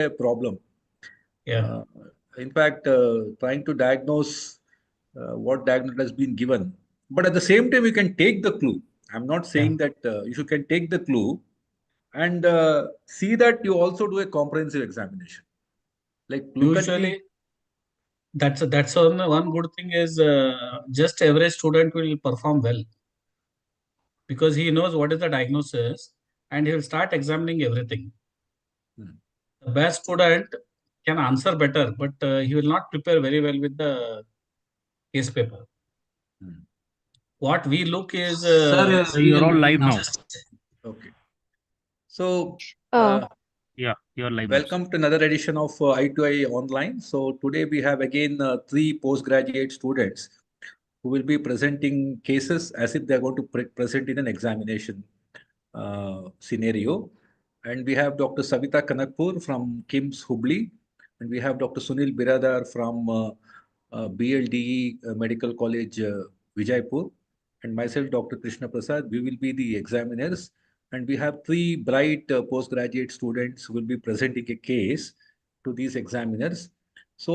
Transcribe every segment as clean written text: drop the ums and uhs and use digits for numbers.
a problem. Yeah. Uh, in fact, trying to diagnose what diagnosis has been given. But at the same time, you can take the clue. I'm not Yeah. saying that you can take the clue and see that you also do a comprehensive examination. Like look at the. Usually, that's one good thing is just every student will perform well because he knows what is the diagnosis and he will start examining everything. Hmm, The best student can answer better, but he will not prepare very well with the case paper. hmm. What we look is Sir, you're all live now. just Okay. So, Uh, Yeah, you're live now, sir. welcome to another edition of I2I Online. So, today we have again three postgraduate students who will be presenting cases as if they're going to present in an examination scenario. And we have Dr. Savita Kanakpur from KIMS Hubli, and we have Dr. Sunil Biradar from BLDE Medical College Vijaypur, and myself, Dr. Krishna Prasad. We will be the examiners, and we have three bright postgraduate students who will be presenting a case to these examiners. So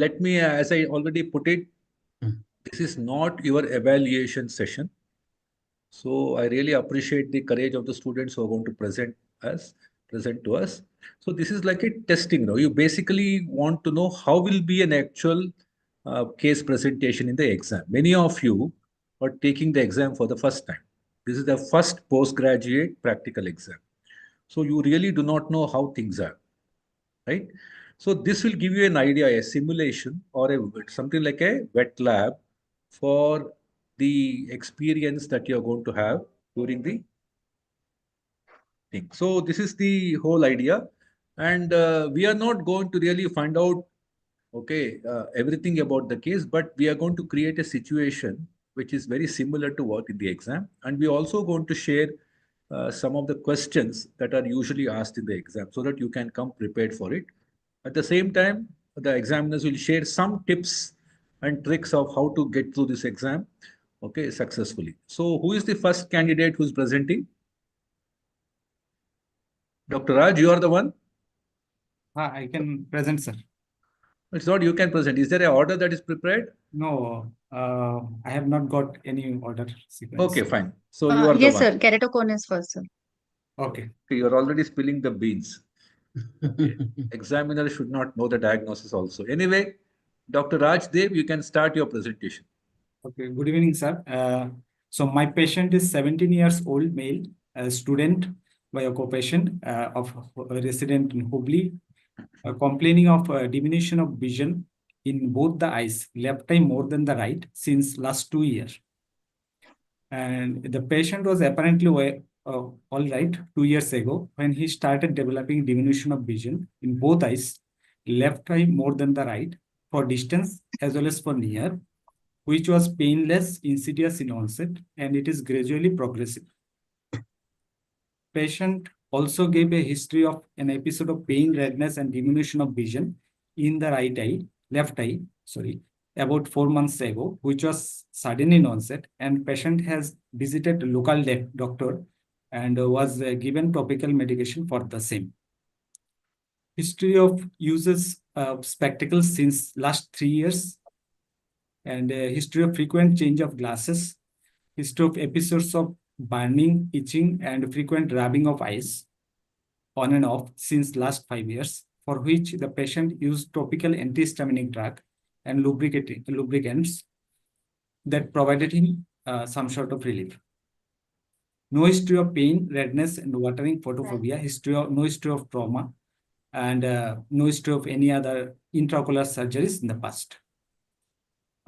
let me, as I already put it, Hmm. this is not your evaluation session. So I really appreciate the courage of the students who are going to present to us. So this is like a testing. You basically want to know how will be an actual case presentation in the exam. Many of you are taking the exam for the first time. This is the first postgraduate practical exam. So you really do not know how things are, right? So this will give you an idea, a simulation or something like a wet lab for the experience that you're going to have during the thing. So this is the whole idea, and we are not going to really find out, okay, everything about the case, but we are going to create a situation which is very similar to what in the exam, and we are also going to share some of the questions that are usually asked in the exam so that you can come prepared for it. At the same time, the examiners will share some tips and tricks of how to get through this exam, okay, successfully. So who is the first candidate who's presenting? Dr. Raj, you are the one. I can present, sir. It's not you can present. Is there an order that is prepared? No, I have not got any order sequence. Okay, fine. So you are the yes, one. sir. Keratoconus first, sir. Okay. Okay, you're already spilling the beans. Okay. Examiner should not know the diagnosis also. Anyway, Dr. Raj Dev, you can start your presentation. Okay. Good evening, sir. So my patient is 17 years old male, a student by occupation of resident in Hubli, complaining of diminution of vision in both the eyes, left eye more than the right, since last 2 years. And the patient was apparently all right 2 years ago when he started developing diminution of vision in both eyes, left eye more than the right, for distance as well as for near, which was painless, insidious in onset, and it is gradually progressive. Patient also gave a history of an episode of pain, redness, and diminution of vision in the left eye, about 4 months ago, which was sudden in onset, and patient has visited local doctor and was given topical medication for the same. History of uses of spectacles since last 3 years, and history of frequent change of glasses, history of episodes of burning, itching, and frequent rubbing of eyes on and off since last 5 years, for which the patient used topical antihistaminic drug and lubricants that provided him some sort of relief. No history of pain, redness, and watering photophobia, no history of trauma, and no history of any other intraocular surgeries in the past.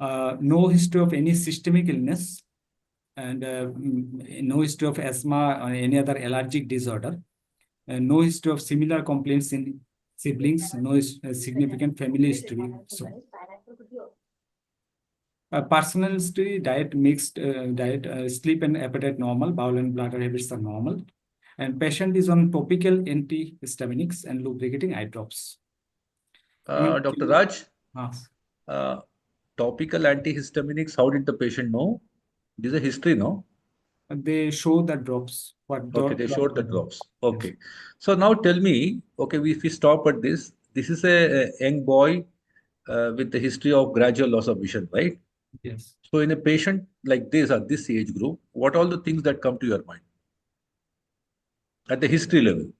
No history of any systemic illness, and no history of asthma or any other allergic disorder, and no history of similar complaints in siblings, no significant family history. So, personal history, diet mixed diet, sleep and appetite normal, bowel and bladder habits are normal, and patient is on topical antihistaminics and lubricating eye drops. Dr. Raj, Yes. topical antihistaminics, how did the patient know? This is a history, no? They show the drops. Okay, they showed the drops. Okay. So now tell me, okay, if we stop at this is a young boy with the history of gradual loss of vision, right? Yes. So in a patient like this at this age group, what all the things that come to your mind at the history level?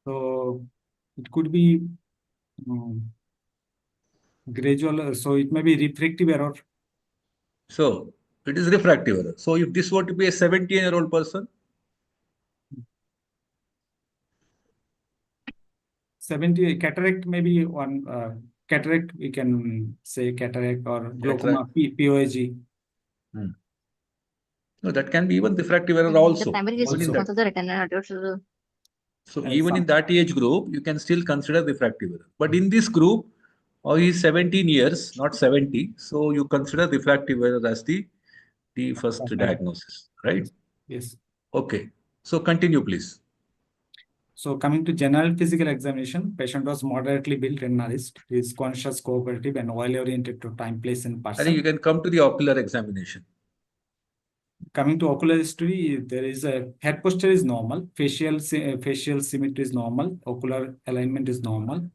So it could be gradual. So it may be refractive error. So it is refractive error. So if this were to be a 17-year-old person, 70 cataract, maybe one cataract, we can say cataract or glaucoma, POAG. no, that can be even refractive error also. The primary Even in response that. of the retinal arteries. So even in that age group, you can still consider refractive error. But in this group, he's 17 years, not 70. So you consider refractive error as the first diagnosis, right? Yes. Okay. So continue, please. So coming to general physical examination, patient was moderately built retinalist. He is conscious, cooperative, and well-oriented to time, place, and I think you person. can come to the ocular examination. Coming to ocular history, there is a head posture is normal, facial symmetry is normal, ocular alignment is normal.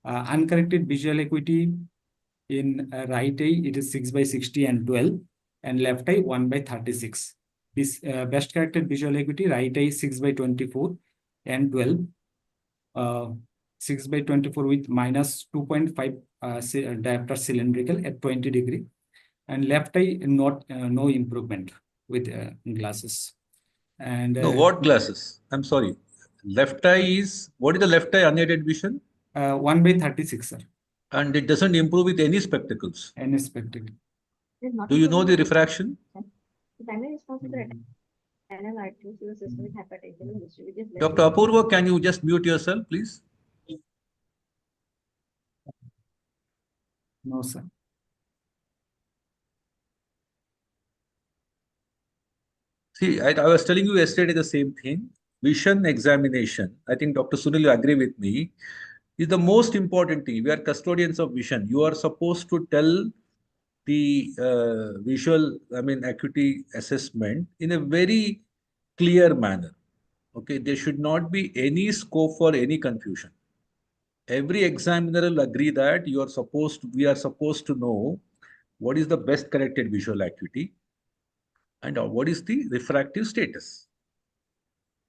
Uncorrected visual acuity in right eye, it is 6/60 and 12, and left eye 1/36. This best corrected visual acuity, right eye 6/24 and 12. 6/24 with minus 2.5 diopter cylindrical at 20 degree, and left eye not no improvement with glasses. And No, what glasses? I'm sorry. Left eye is, what is the left eye unaided vision? 1/36, sir. And it doesn't improve with any spectacles. Any spectacle. Do you know the refraction? The primary response of the retinal arteries is a system with hypertension and history, which is less Dr. Apurva, can you just mute yourself, please? No, sir. See, I was telling you yesterday the same thing. Vision examination, I think Dr. Sunil, you agree with me, is the most important thing. We are custodians of vision. You are supposed to tell the visual, acuity assessment in a very clear manner. Okay, there should not be any scope for any confusion. Every examiner will agree that we are supposed to know what is the best corrected visual acuity and what is the refractive status.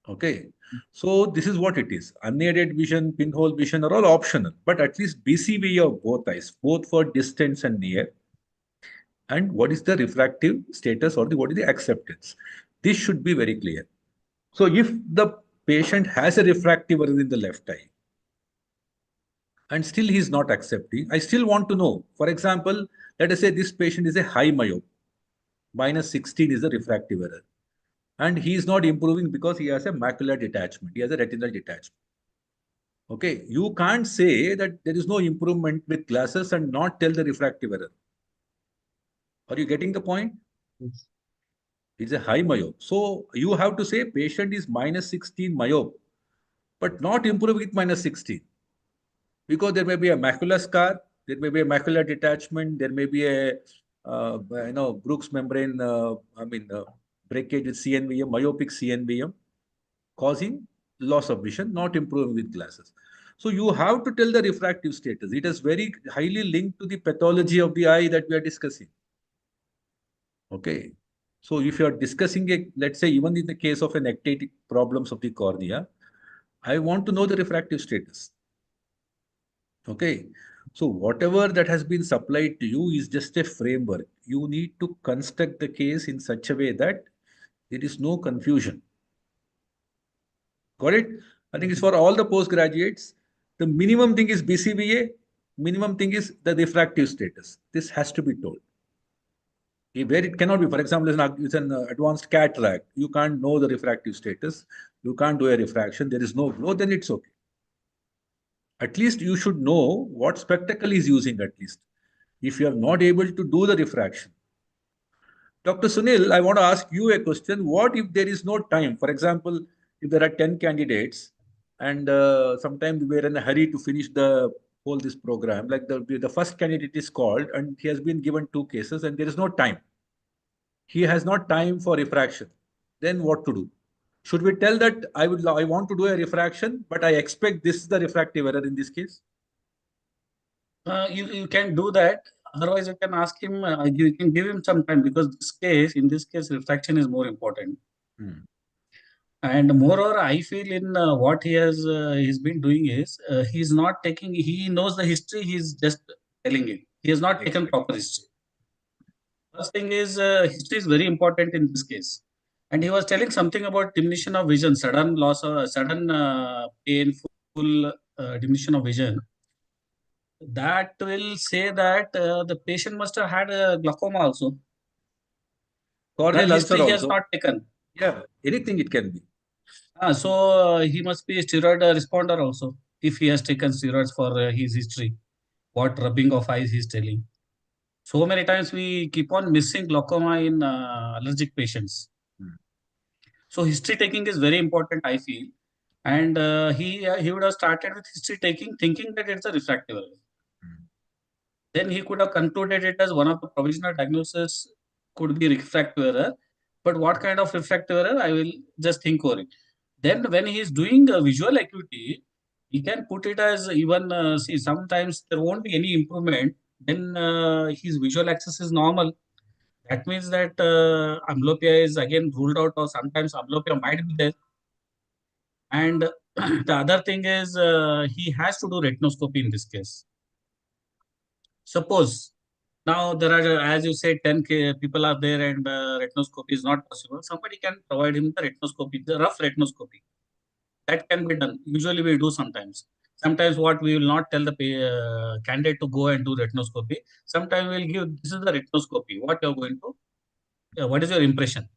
Okay, so this is what it is. Unaided vision, pinhole vision are all optional, but at least BCVA of both eyes, both for distance and near, and what is the refractive status or what is the acceptance. This should be very clear. So if the patient has a refractive error in the left eye, and still he is not accepting, I still want to know. For example, let us say this patient is a high myope, minus 16 is the refractive error. And he is not improving because he has a macular detachment, he has a retinal detachment. Okay, you can't say that there is no improvement with glasses and not tell the refractive error. Are you getting the point? Yes. It's a high myope. So you have to say patient is minus 16 myope, but not improving with minus 16. Because there may be a macular scar, there may be a macular detachment, there may be a Brooks membrane, breakage with CNVM, myopic CNVM, causing loss of vision, not improving with glasses. So you have to tell the refractive status. It is very highly linked to the pathology of the eye that we are discussing. Okay. So if you are discussing let's say even in the case of an ectatic problems of the cornea, I want to know the refractive status. Okay. So whatever that has been supplied to you is just a framework. You need to construct the case in such a way that there is no confusion. Got it? I think it's for all the postgraduates. The minimum thing is BCVA, minimum thing is the refractive status. This has to be told. Where it cannot be, for example, it's an advanced cataract. You can't know the refractive status. You can't do a refraction. There is no glow, then it's okay. At least you should know what spectacle is using at least. If you are not able to do the refraction. Dr. Sunil, I want to ask you a question. What if there is no time? For example, if there are 10 candidates and sometimes we are in a hurry to finish this program, like the first candidate is called and he has been given 2 cases and there is no time. he has not time for refraction. Then what to do? Should we tell that I want to do a refraction, but I expect this is the refractive error in this case? You can do that. Otherwise, you can ask him, you can give him some time, because in this case, refraction is more important. And moreover, I feel in what he's been doing is he's not taking, he knows the history, he's just telling it. He has not taken proper history. First thing is history is very important in this case. And he was telling something about diminution of vision, sudden loss of sudden painful diminution of vision. That will say that the patient must have had a glaucoma also. Corneal That ulcer history he has also. not taken. Yeah, anything it can be. So he must be a steroid responder also, if he has taken steroids for his history. What rubbing of eyes he's telling. So many times we keep on missing glaucoma in allergic patients. So history taking is very important, I feel. And he would have started with history taking, thinking that it's a refractive error. Then he could have concluded it as one of the provisional diagnosis could be refractive error. But what kind of refractive error, I will just think over it. Then when he is doing a visual acuity, he can put it as even, see, sometimes there won't be any improvement. Then his visual axis is normal. That means that amblyopia is again ruled out, or sometimes amblyopia might be there. And the other thing is he has to do retinoscopy in this case. Suppose now there are, as you said, 10 people are there and retinoscopy is not possible. Somebody can provide him the retinoscopy, the rough retinoscopy. That can be done. Usually we do sometimes. Sometimes what we will not tell the candidate to go and do retinoscopy. Sometimes we'll give, this is the retinoscopy. What you're going to, what is your impression?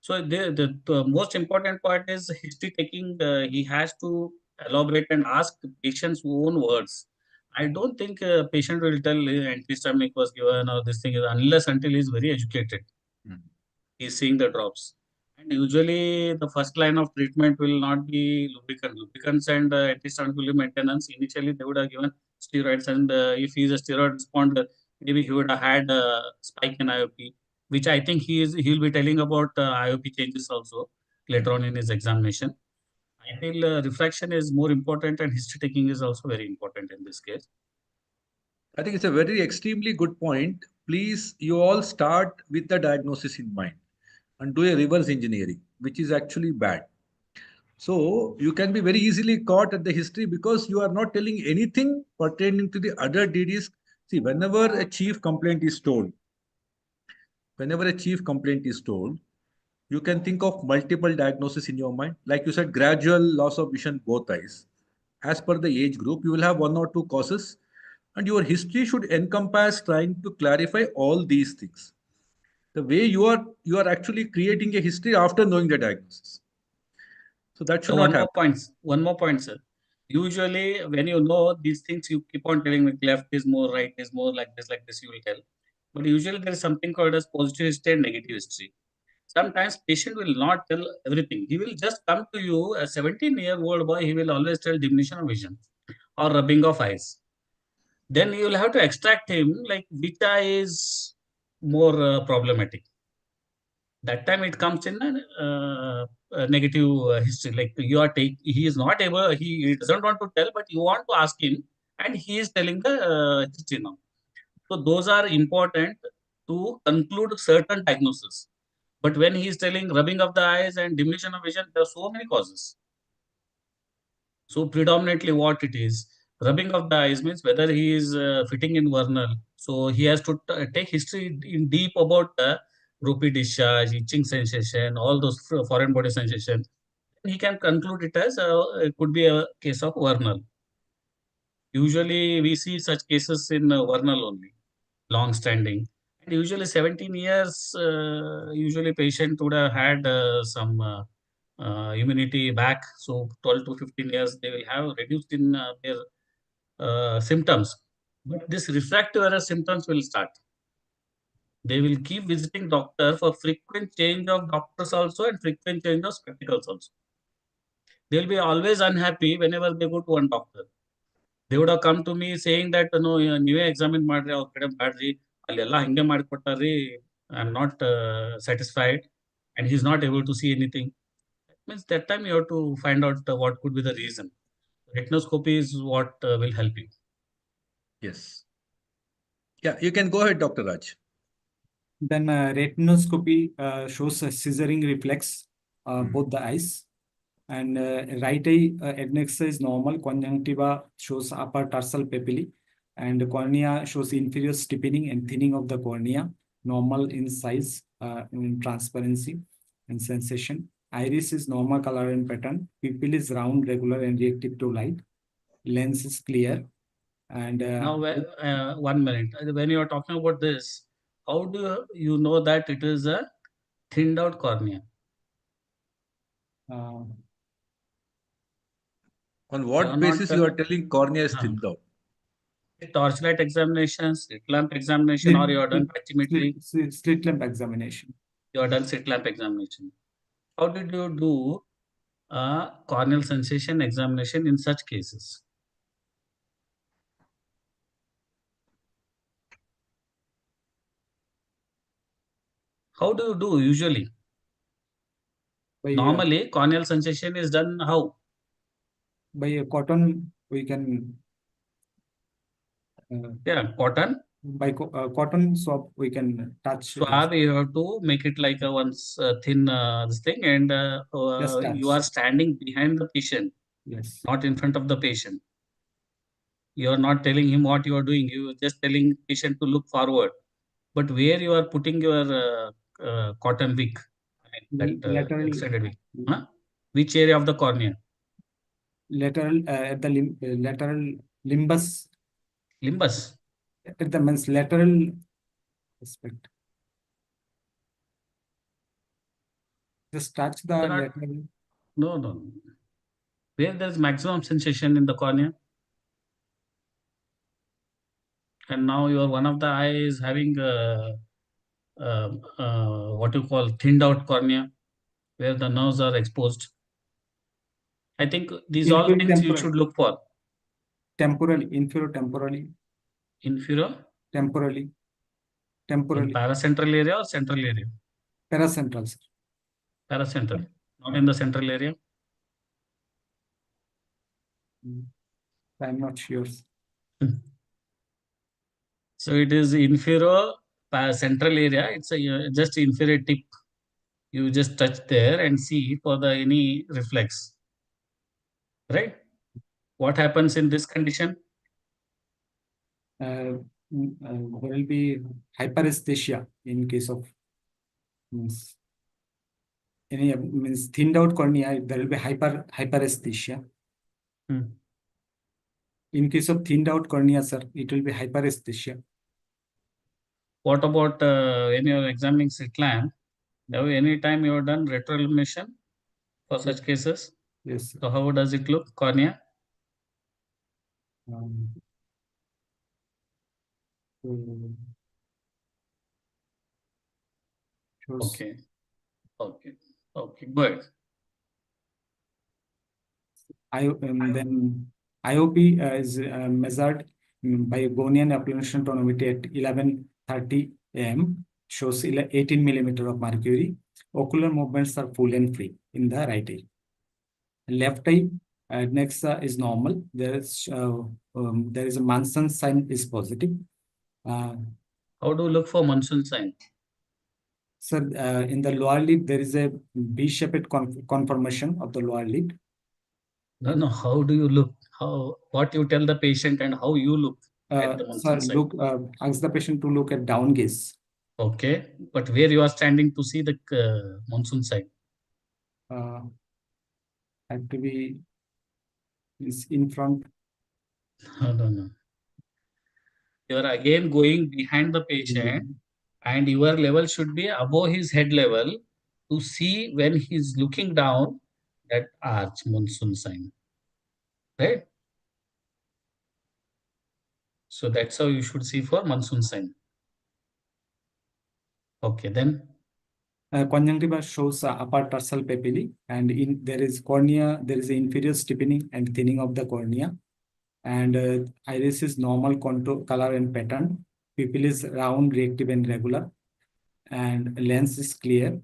So the most important part is history taking. He has to elaborate and ask the patient's own words. I don't think a patient will tell antihistaminic was given or this thing is, unless until he's very educated. He's seeing the drops. And usually the first line of treatment will not be lubricant. Lubricants and antihistaminic maintenance. Initially they would have given steroids, and if he's a steroid responder, maybe he would have had a spike in IOP, which I think he'll be telling about IOP changes also later on in his examination. I feel refraction is more important, and history taking is also very important in this case. I think it's a very extremely good point. Please, you all start with the diagnosis in mind and do a reverse engineering, which is actually bad. So you can be very easily caught at the history because you are not telling anything pertaining to the other DDs. See, whenever a chief complaint is told, you can think of multiple diagnoses in your mind. Like you said, gradual loss of vision both eyes. As per the age group, you will have one or two causes, and your history should encompass trying to clarify all these things. The way you are actually creating a history after knowing the diagnosis. So that should not happen. One more point, sir. Usually, when you know these things, you keep on telling me left is more, right is more, like this, you will tell. But usually there is something called as positive history and negative history. Sometimes patient will not tell everything. He will just come to you, a 17-year-old boy, he will always tell diminution of vision or rubbing of eyes. Then you will have to extract him, like which eye is more problematic. That time it comes in a negative history. Like he is not able, he doesn't want to tell, but you want to ask him, and he is telling the history now. So those are important to conclude certain diagnosis. But when he is telling rubbing of the eyes and diminution of vision, there are so many causes. So predominantly what it is, rubbing of the eyes means whether he is fitting in vernal. So he has to take history in deep about the droopy discharge, itching sensation, all those foreign body sensations. He can conclude it as it could be a case of vernal. Usually we see such cases in vernal only, long standing. And usually 17 years, usually patient would have had some immunity back. So 12 to 15 years, they will have reduced in their symptoms. But this refractive error symptoms will start. They will keep visiting doctor for frequent change of doctors also and frequent change of spectacles also. They will be always unhappy whenever they go to one doctor. They would have come to me saying that, no, ನೀವೇ examine ಮಾಡ್ರಿ ಅವ್ರ ಕಡೆ ಮಾಡ್ರಿ ಅಲ್ಲೆಲ್ಲ ಹಂಗೆ ಮಾಡಿಕೊಟ್ಟಾರಿ I'm not satisfied, and he's not able to see anything. Means that time you have to find out what could be the reason. Retinoscopy is what will help you. Yes. Yeah, you can go ahead, Dr. Raj. Then retinoscopy shows a scissoring reflex both the eyes. And right eye adnexa is normal. Conjunctiva shows upper tarsal papillae, and cornea shows inferior stiffening and thinning of the cornea, normal in size, in transparency and sensation. Iris is normal color and pattern. Pupil is round, regular, and reactive to light. Lens is clear. And Now, 1 minute. When you are talking about this, how do you know that it is a thinned out cornea? On You what are basis not, you are telling cornea is uh, thinned out? torchlight examination, slit lamp examination, or you have done pachymetry, slit lamp examination. you have done slit lamp examination. How did you do a corneal sensation examination in such cases? How do you do usually? By Normally, corneal sensation is done how? by a cotton we can Yeah, cotton by cotton swab we can touch. swab. You have to make it like a once thin this thing, and Just touch. you are standing behind the patient, Yes. not in front of the patient. You are not telling him what you are doing. You are just telling patient to look forward. But where you are putting your cotton wick, I mean, that Lateral. extended wick, huh? Which area of the cornea? Lateral at the lateral limbus. Limbus. At the means lateral aspect. Just touch the Cannot- lateral. No, no. Where there is maximum sensation in the cornea. And now your one of the eye is having what you call thinned out cornea, where the nerves are exposed. I think these all Inferior things you temporal. should look for. Temporally, inferior temporally, Inferior, temporally, in temporally, paracentral area or central area? paracentral, sir. Paracentral, not in the central area. I'm not sure. So it is inferior central area. It's a just inferior tip. You just touch there and see for the any reflex. Right? What happens in this condition? There will be hyperesthesia in case of means any means thinned out cornea. There will be hyperesthesia. In case of thinned out cornea, sir, it will be hyperesthesia. What about when you are examining slit lamp? Have any time you have done retroillumination for such cases? Yes. So how does it look, cornea? Okay. Okay. Okay. Good. Then IOP is measured by Gonian occlusion tonometry at 11:30 am, shows 18 millimeter of mercury. Ocular movements are full and free in the right eye. Left eye next is normal. There is a Manson sign is positive. How do you look for Munson sign? Sir, in the lower lid there is a B-shaped conformation of the lower lid. No, no. How do you look? How what you tell the patient and how you look at the Sir, Munson sign? look, ask the patient to look at down gaze. Okay, but where you are standing to see the monsoon sign? Have to be is in front. No, no, no. You are again going behind the patient, and your level should be above his head level to see when he's looking down that arch monsoon sign. Right? So that's how you should see for monsoon sign. Okay, then. Conjunctiva shows upper tarsal papillae, and there is cornea, there is inferior stiffening and thinning of the cornea, and iris is normal contour, color and pattern. Pupil is round, reactive and regular, and lens is clear.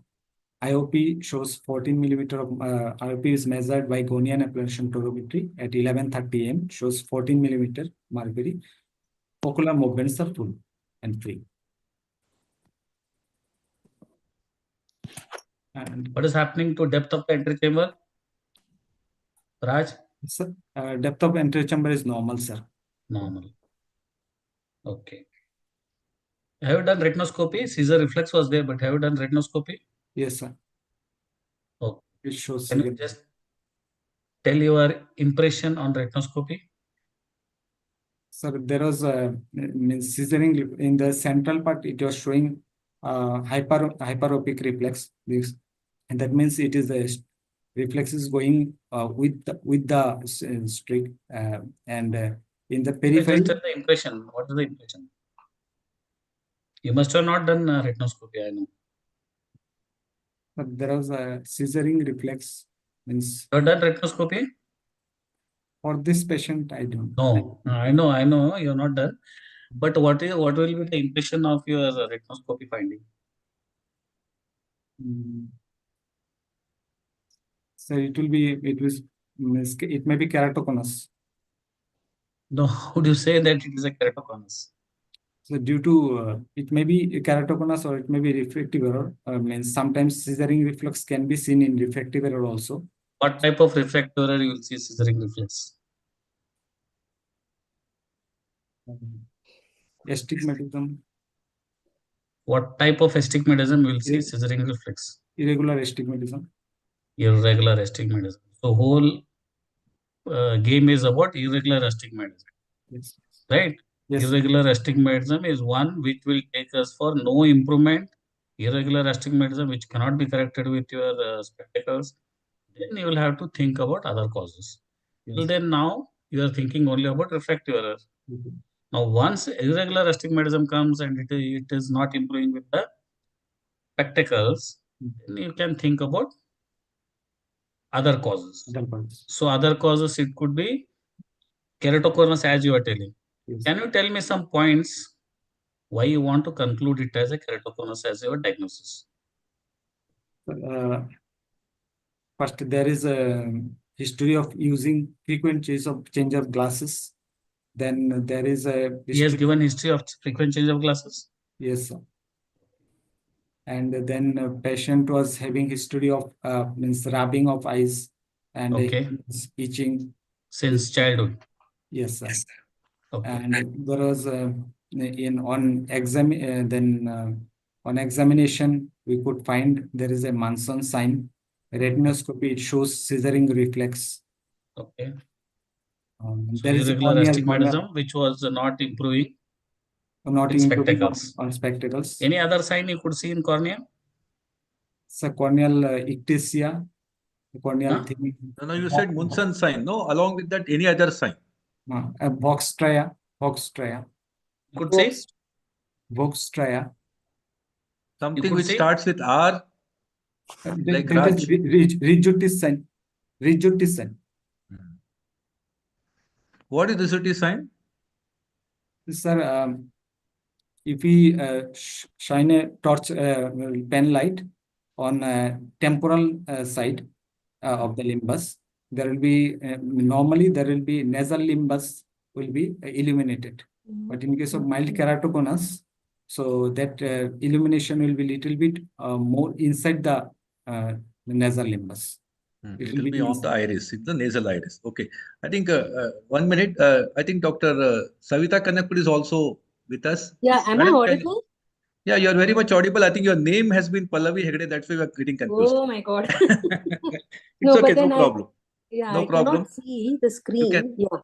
IOP shows 14 millimeter of IOP is measured by Gonian applanation torometry at 11:30 am, shows 14 millimeter mercury. Ocular movements are full and free. And What is happening to depth of the entry chamber? Raj? sir, depth of entry chamber is normal, sir. Normal. Okay. Have you done retinoscopy? Caesar reflex was there, but have you done retinoscopy? Yes, sir. Oh, It shows. can you just tell your impression on retinoscopy? Sir, there was a scissoring in the central part. It was showing hyperopic reflex. This, and that means it is a reflex is going with the streak and in the periphery. Just tell the impression. What is the impression? You must have not done retinoscopy, I know. But there was a scissoring reflex. Means You have done retinoscopy? for this patient, I don't. No, I know you have not done. But what will be the impression of your retinoscopy finding? So it may be keratoconus. No, how do you say that it is a keratoconus? So due to it may be keratoconus or it may be refractive error. Means sometimes scissoring reflex can be seen in refractive error also. What type of refractive error you will see scissoring reflex? Astigmatism. What type of astigmatism you will see scissoring reflex? Irregular astigmatism. Irregular astigmatism. So whole game is about irregular astigmatism. Yes. Right? Yes. Irregular astigmatism is one which will take us for no improvement. Irregular astigmatism which cannot be corrected with your spectacles. Then you will have to think about other causes. Yes. Till then now you are thinking only about refractive error. Now once irregular astigmatism comes and it is not improving with the spectacles, then you can think about other causes. So other causes, it could be keratoconus as you are telling. Yes. Can you tell me some points why you want to conclude it as a keratoconus as your diagnosis? First, there is a history of using frequent change of glasses. Then there is a He has given history of frequent change of glasses. Yes, sir. And then patient was having history of means rubbing of eyes and itching since childhood. Yes, sir. Okay. And there was on examination we could find there is a Manson sign. Retinoscopy, it shows scissoring reflex. Okay. So there is irregular astigmatism which was not improving. Not with improving spectacles. On spectacles. Any other sign you could see in cornea? So corneal ectasia, corneal thinning. No, you said Munson sign. No, along with that, any other sign? A box tria. Could say box tria. Something which starts with R. Like that is Rijutis sign. What is Rijutis sign? Sir, if we shine a torch pen light on temporal side of the limbus, there will be normally there will be nasal limbus will be illuminated. But in case of mild keratoconus, so that illumination will be little bit more inside the nasal limbus. It will be on the iris. It's the nasal iris. Okay. I think 1 minute. I think Dr. Savita Kanakpur is also with us. Yeah, am I audible? Yeah, you are very much audible. I think your name has been Pallavi Hegde. That's why we are getting confused. Oh my God. It's okay, no problem. I cannot see the screen. Yeah.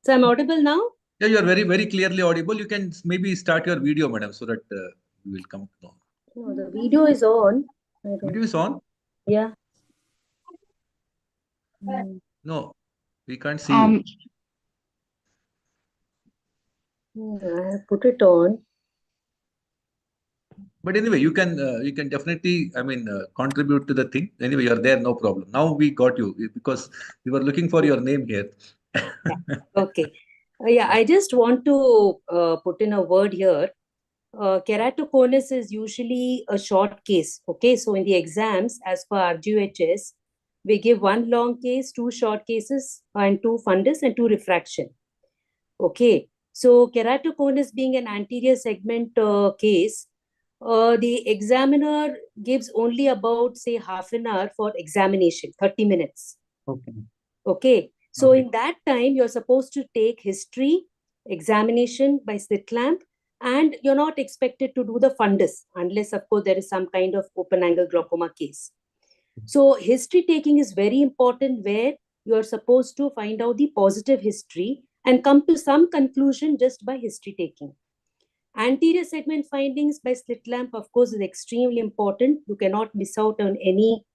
So I'm audible now? Yeah, you are very, very clearly audible. You can maybe start your video, madam, so that we will come to know. No, the video is on. Video is on? Yeah. No, we can't see you. I have put it on. But anyway, you can definitely, I mean, contribute to the thing. Anyway, you are there, no problem. Now we got you because we were looking for your name here. Okay. Yeah, I just want to put in a word here. keratoconus is usually a short case. Okay, so in the exams, as per RGHS, we give 1 long case, 2 short cases, and 2 fundus and 2 refraction. Okay, so keratoconus being an anterior segment case, the examiner gives only about, say, half an hour for examination, 30 minutes. Okay. Okay, so Okay. in that time, you're supposed to take history, examination by slit lamp, and you're not expected to do the fundus unless, of course, there is some kind of open angle glaucoma case. So history taking is very important, where you're supposed to find out the positive history and come to some conclusion just by history taking. Anterior segment findings by slit lamp, of course, is extremely important. You cannot miss out on any.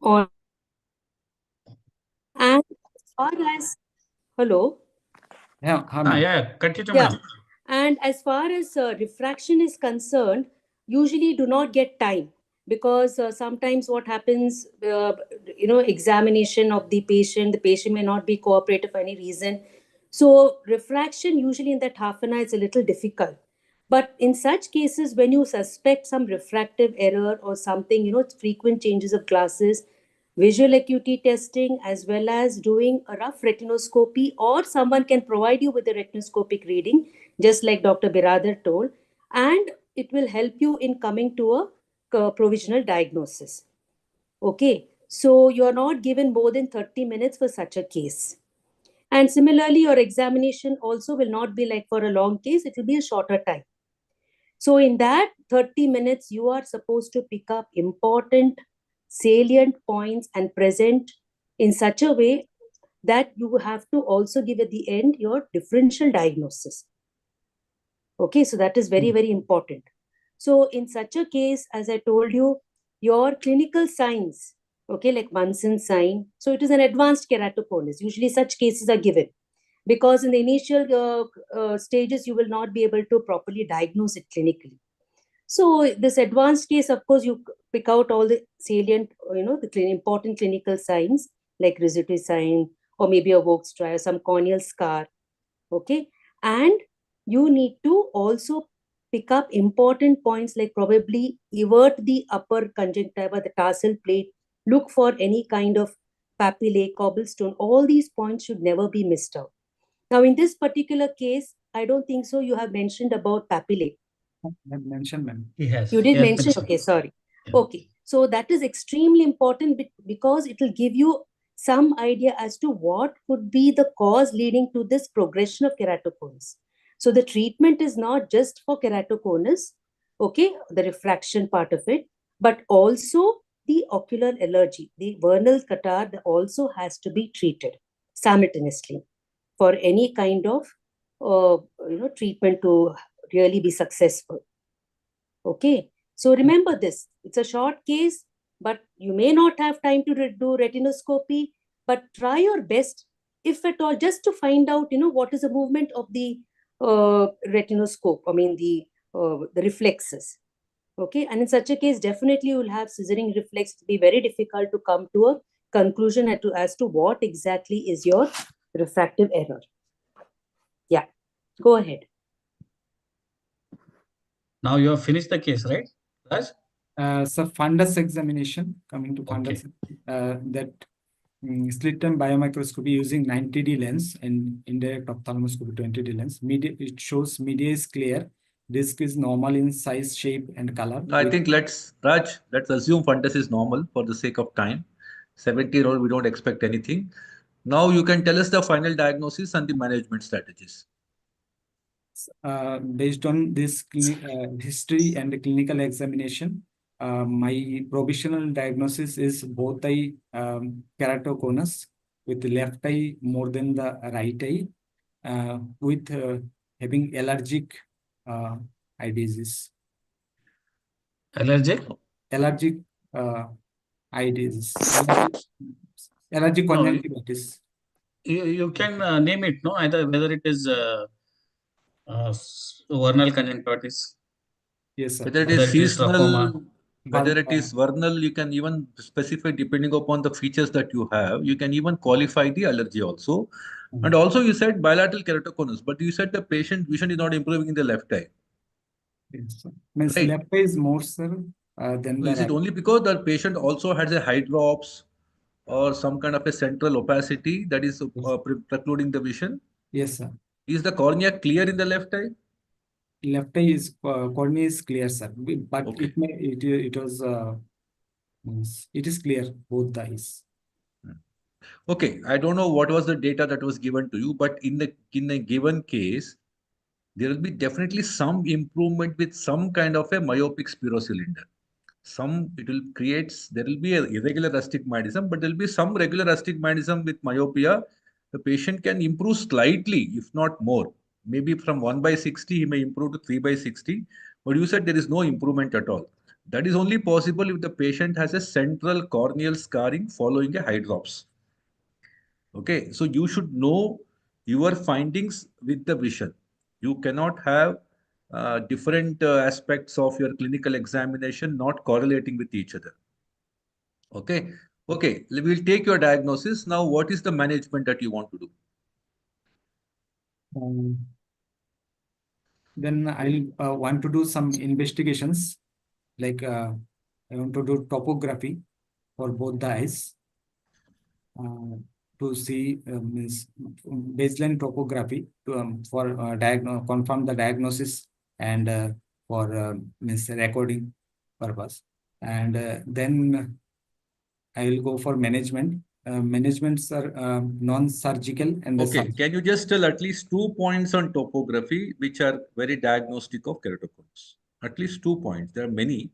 And as far as, hello? Yeah, ma'am. Yeah, continue, Yeah. ma'am. And as far as refraction is concerned, usually do not get time, because sometimes what happens, examination of the patient may not be cooperative for any reason. So refraction usually in that half an hour is a little difficult. But in such cases, when you suspect some refractive error or something, frequent changes of glasses, visual acuity testing, as well as doing a rough retinoscopy, or someone can provide you with a retinoscopic reading, just like Dr. Biradar told, and it will help you in coming to a provisional diagnosis. Okay, so you're not given more than 30 minutes for such a case. And similarly, your examination also will not be like for a long case, it will be a shorter time. So in that 30 minutes, you are supposed to pick up important, salient points and present in such a way that you have to also give at the end your differential diagnosis. Okay, so that is very, very important. So in such a case, as I told you, your clinical signs, okay, like Munson sign. So it is an advanced keratoconus. Usually such cases are given, because in the initial stages, you will not be able to properly diagnose it clinically. So this advanced case, of course, you pick out all the salient, the important clinical signs like residual sign, or maybe a Vogt's trial, or some corneal scar. Okay, and you need to also pick up important points like probably evert the upper conjunctiva, the tarsal plate, look for any kind of papillae, cobblestone. All these points should never be missed out. Now, in this particular case, I don't think so. You have mentioned about papillae. I mentioned, ma'am. He has. You did He has mention, mentioned. okay, sorry. Yeah. Okay, so that is extremely important because it will give you some idea as to what could be the cause leading to this progression of keratoconus. So the treatment is not just for keratoconus, okay, the refraction part of it, but also the ocular allergy, the vernal catarrh also has to be treated simultaneously for any kind of treatment to really be successful. Okay, so remember this, it's a short case, but you may not have time to do retinoscopy, but try your best, if at all, just to find out, what is the movement of the retinoscope, the reflexes. Okay, and in such a case, definitely you will have scissoring reflex. To be very difficult to come to a conclusion as to what exactly is your refractive error. Yeah, go ahead. Now you have finished the case, right, Raj? So fundus examination, coming to fundus, that slit lamp biomicroscopy using 90D lens and indirect ophthalmoscopy 20D lens. It shows media is clear. Disc is normal in size, shape, and color. I think let's assume fundus is normal for the sake of time. 70-year-old, we don't expect anything. Now you can tell us the final diagnosis and the management strategies. Based on this history and the clinical examination, my provisional diagnosis is both eye keratoconus, with the left eye more than the right eye, with having allergic eye disease. Allergic eye disease. Allergic conjunctivitis. You can name it, no? Either whether it is vernal conjunctivitis. Yes, sir. Whether it Whether is it is seasonal, trachoma. whether it is vernal, you can even specify depending upon the features that you have. You can even qualify the allergy also. And also you said bilateral keratoconus, but you said the patient vision is not improving in the left eye. Yes, sir. Means Right. left eye is more, sir, than So the is it right. only because the patient also has a hydrops or some kind of a central opacity that is precluding the vision? Yes, sir. Is the cornea clear in the left eye? Left eye is cornea is clear, sir. But Okay. it was means it is clear both the eyes. Okay, I don't know what was the data that was given to you, but in a given case, there will be definitely some improvement with some kind of a myopic spirocylinder. It will create, there will be an irregular astigmatism, but there will be some regular astigmatism with myopia. The patient can improve slightly, if not more. Maybe from 1/60, he may improve to 3/60. But you said there is no improvement at all. That is only possible if the patient has a central corneal scarring following a hydrops. Okay, so you should know your findings with the vision. You cannot have different aspects of your clinical examination not correlating with each other. Okay, okay, we'll take your diagnosis. Now, what is the management that you want to do? Then I'll want to do some investigations, like I want to do topography for both the eyes. To see means baseline topography to for confirm the diagnosis and for means recording purpose, and then I will go for management. Managements are non-surgical and the Okay, can you just tell at least 2 points on topography, which are very diagnostic of keratoconus? At least 2 points. There are many.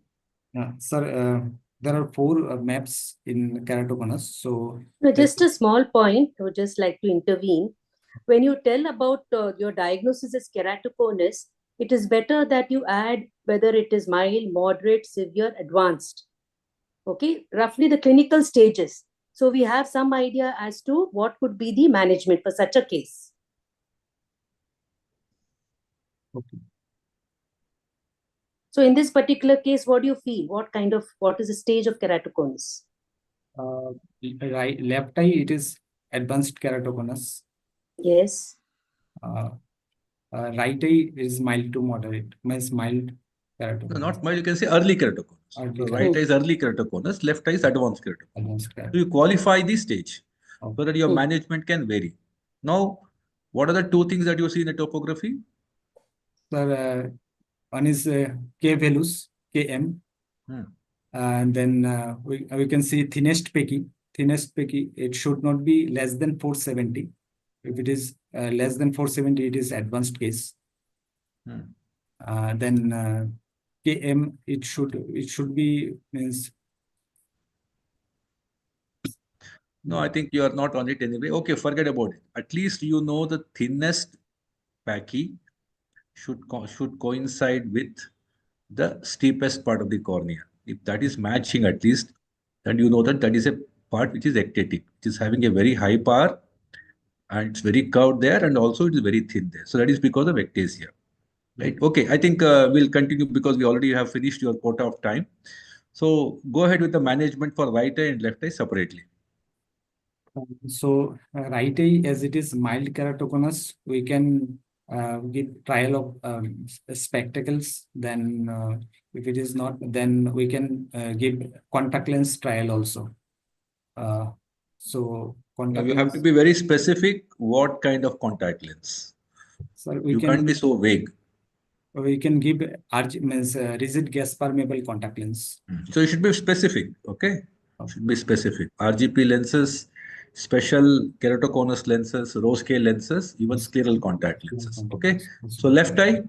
sir, there are 4 maps in keratoconus. So No, just a small point, I would just like to intervene. When you tell about your diagnosis as keratoconus, it is better that you add whether it is mild, moderate, severe, advanced. Okay, roughly the clinical stages. So we have some idea as to what could be the management for such a case. okay. So in this particular case, what do you feel? What is the stage of keratoconus? Left eye, it is advanced keratoconus. Yes. Right eye is mild to moderate, means mild keratoconus. No, not mild, you can say early keratoconus. Early Right eye is early keratoconus, left eye is advanced keratoconus. advanced So keratoconus. you qualify the stage Okay. so that your management can vary. Now, what are the 2 things that you see in the topography? Sir, one is K values, Km. And then we can see thinnest pecky. Thinnest pecky, it should not be less than 470. If it is less than 470, it is advanced case. Then Km, it should be means. No, I think you are not on it anyway. Okay, forget about it. At least you know the thinnest pachy should coincide with the steepest part of the cornea. If that is matching at least, then you know that that is a part which is ectatic, which is having a very high power and it's very curved there and also it is very thin there. So that is because of ectasia. Right. Okay. I think we'll continue because we already have finished your quota of time. So go ahead with the management for right eye and left eye separately. So right eye, as it is mild keratoconus, we can give trial of spectacles. Then if it is not, then we can give contact lens trial also. So contact You have lens. to be very specific what kind of contact lens. So You can't be so vague. We can give means rigid gas permeable contact lens. So you should be specific. Okay. Should be specific. RGP lenses, special keratoconus lenses, row scale lenses, even scleral contact lenses. Okay. So left eye.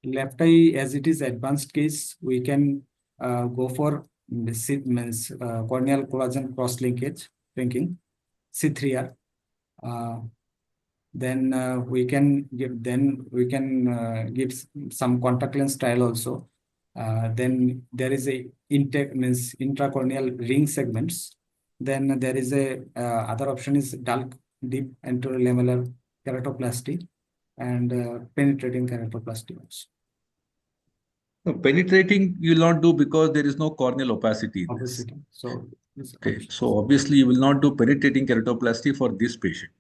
Left eye, as it is advanced case, we can go for means corneal collagen cross linkage thinking C3R. Then we can give some contact lens trial also. Then there is a means intracorneal ring segments. Then there is a other option is deep interlamellar keratoplasty and penetrating keratoplasty also. No, penetrating you will not do because there is no corneal opacity in this. So Okay, so obviously you will not do penetrating keratoplasty for this patient.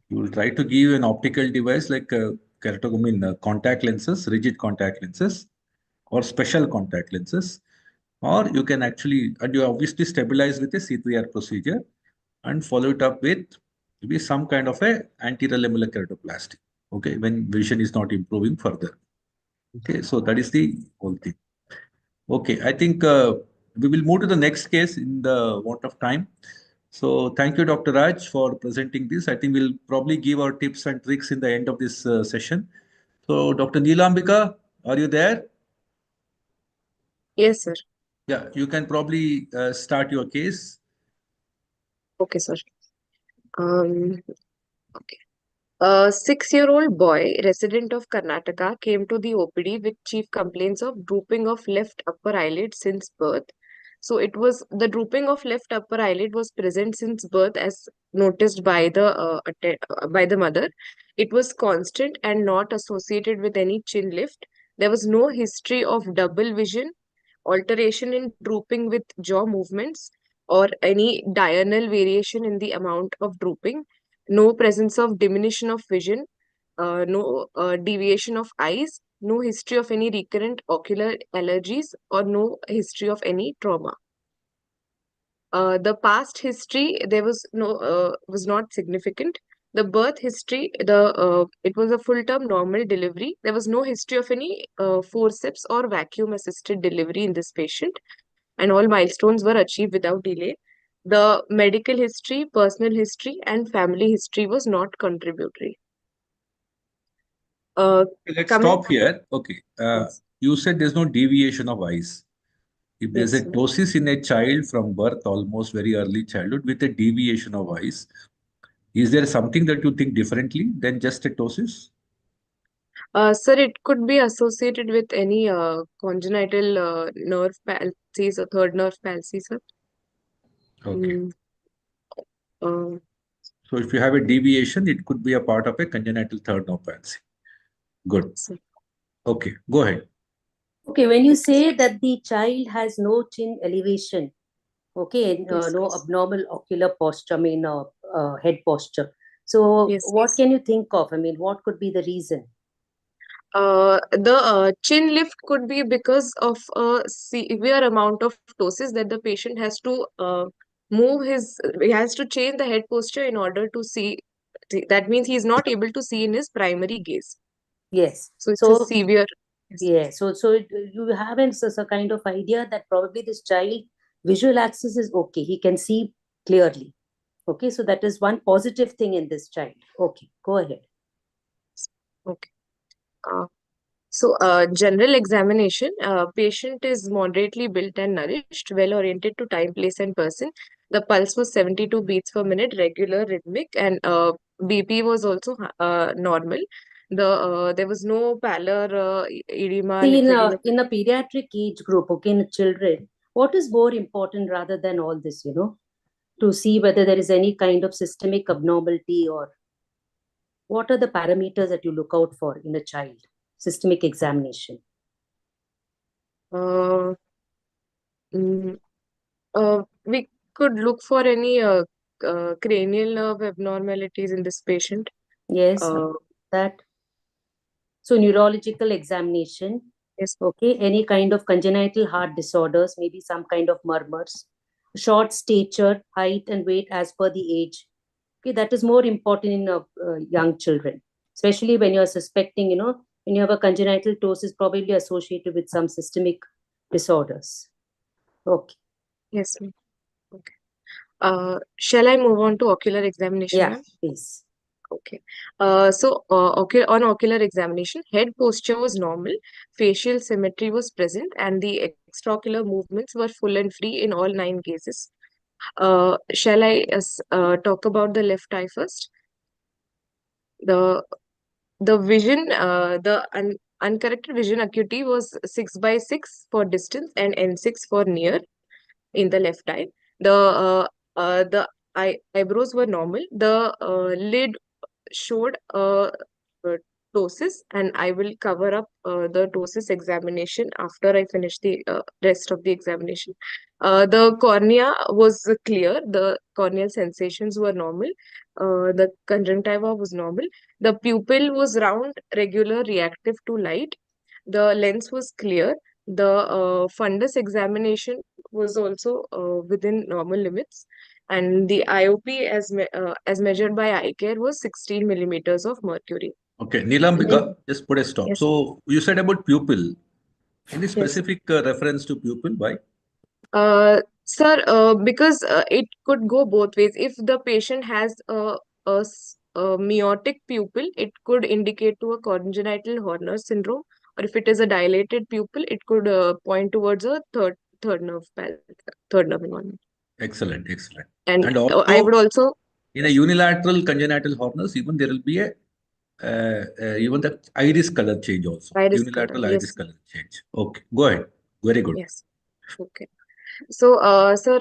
You will try to give an optical device like contact lenses, rigid contact lenses, or special contact lenses, or you can actually, and you obviously stabilize with a C3R procedure and follow it up with maybe some kind of a anterior lamellar keratoplasty. Okay, when vision is not improving further. Okay, so that is the whole thing. Okay, I think we will move to the next case in the want of time. So thank you, Dr. Raj, for presenting this. I think we'll probably give our tips and tricks in the end of this session. So Dr. Neelambika, are you there? Yes, sir. Yeah, you can probably start your case. Okay, sir. Okay. A 6-year-old boy, resident of Karnataka, came to the OPD with chief complaints of drooping of left upper eyelid since birth. So it was the drooping of left upper eyelid was present since birth, as noticed by the mother. It was constant and not associated with any chin lift. There was no history of double vision, alteration in drooping with jaw movements, or any diurnal variation in the amount of drooping, no presence of diminution of vision, no deviation of eyes, no history of any recurrent ocular allergies, or no history of any trauma. The past history, there was was not significant. The birth history, it was a full-term normal delivery. There was no history of any forceps or vacuum-assisted delivery in this patient, and all milestones were achieved without delay. The medical history, personal history, and family history was not contributory. Let's Coming, stop here. Okay. yes, You said there's no deviation of eyes. If there's yes, a sir. ptosis in a child from birth, almost very early childhood, with a deviation of eyes, is there something that you think differently than just a ptosis? Sir, it could be associated with any congenital nerve palsy, or third nerve palsy, sir. Okay. Mm, uh, So if you have a deviation, it could be a part of a congenital third nerve palsy. Good. sir. Okay, go ahead. Okay, when you say that the child has no chin elevation, okay, Yes, no yes. abnormal ocular posture, head posture. So Yes, what yes. can you think of? What could be the reason? The chin lift could be because of a severe amount of ptosis that the patient has to he has to change the head posture in order to see. That means he is not able to see in his primary gaze. Yes. So it's a So severe. Yes. yeah, you have a kind of idea that probably this child visual axis is okay. He can see clearly. Okay, so that is one positive thing in this child. Okay, go ahead. Okay. General examination, patient is moderately built and nourished, well oriented to time, place, and person. The pulse was 72 beats per minute, regular, rhythmic, and BP was also normal. There was no pallor, edema, See, lymphedema. in a pediatric age group, okay, in children, what is more important rather than all this, to see whether there is any kind of systemic abnormality, or what are the parameters that you look out for in a child? Systemic examination. Uh, mm, we could look for any cranial nerve abnormalities in this patient. Yes, Uh, that. So neurological examination. yes. Okay, any kind of congenital heart disorders, maybe some kind of murmurs, short stature, height, and weight as per the age. Okay, that is more important in young children, especially when you're suspecting, when you have a congenital ptosis, probably associated with some systemic disorders. Okay. Yes, ma'am. Okay. Shall I move on to ocular examination, Yeah, ma'am? please. Okay. On ocular examination, head posture was normal, facial symmetry was present, and the extraocular movements were full and free in all 9 cases. Shall I talk about the left eye first? The vision, uncorrected vision acuity was 6/6 for distance and N6 for near in the left eye. The eyebrows were normal. The lid showed a ptosis, and I will cover up the ptosis examination after I finish the rest of the examination. The cornea was clear. The corneal sensations were normal. The conjunctiva was normal. The pupil was round, regular, reactive to light. The lens was clear. The fundus examination was also within normal limits, and the IOP as measured by eye care was 16 millimeters of mercury. Okay, Nilambika, just put a stop. Yes. So you said about pupil. Any Yes. specific reference to pupil? Why? Sir, because it could go both ways. If the patient has a meotic pupil, it could indicate to a congenital Horner syndrome, or if it is a dilated pupil, it could point towards a third nerve involvement. Excellent, excellent. And And I would also, also in a unilateral congenital Horners, even there will be a even the iris color change also. iris Unilateral color. iris Yes, color change. Okay, go ahead. Very good. yes. Okay. So, sir,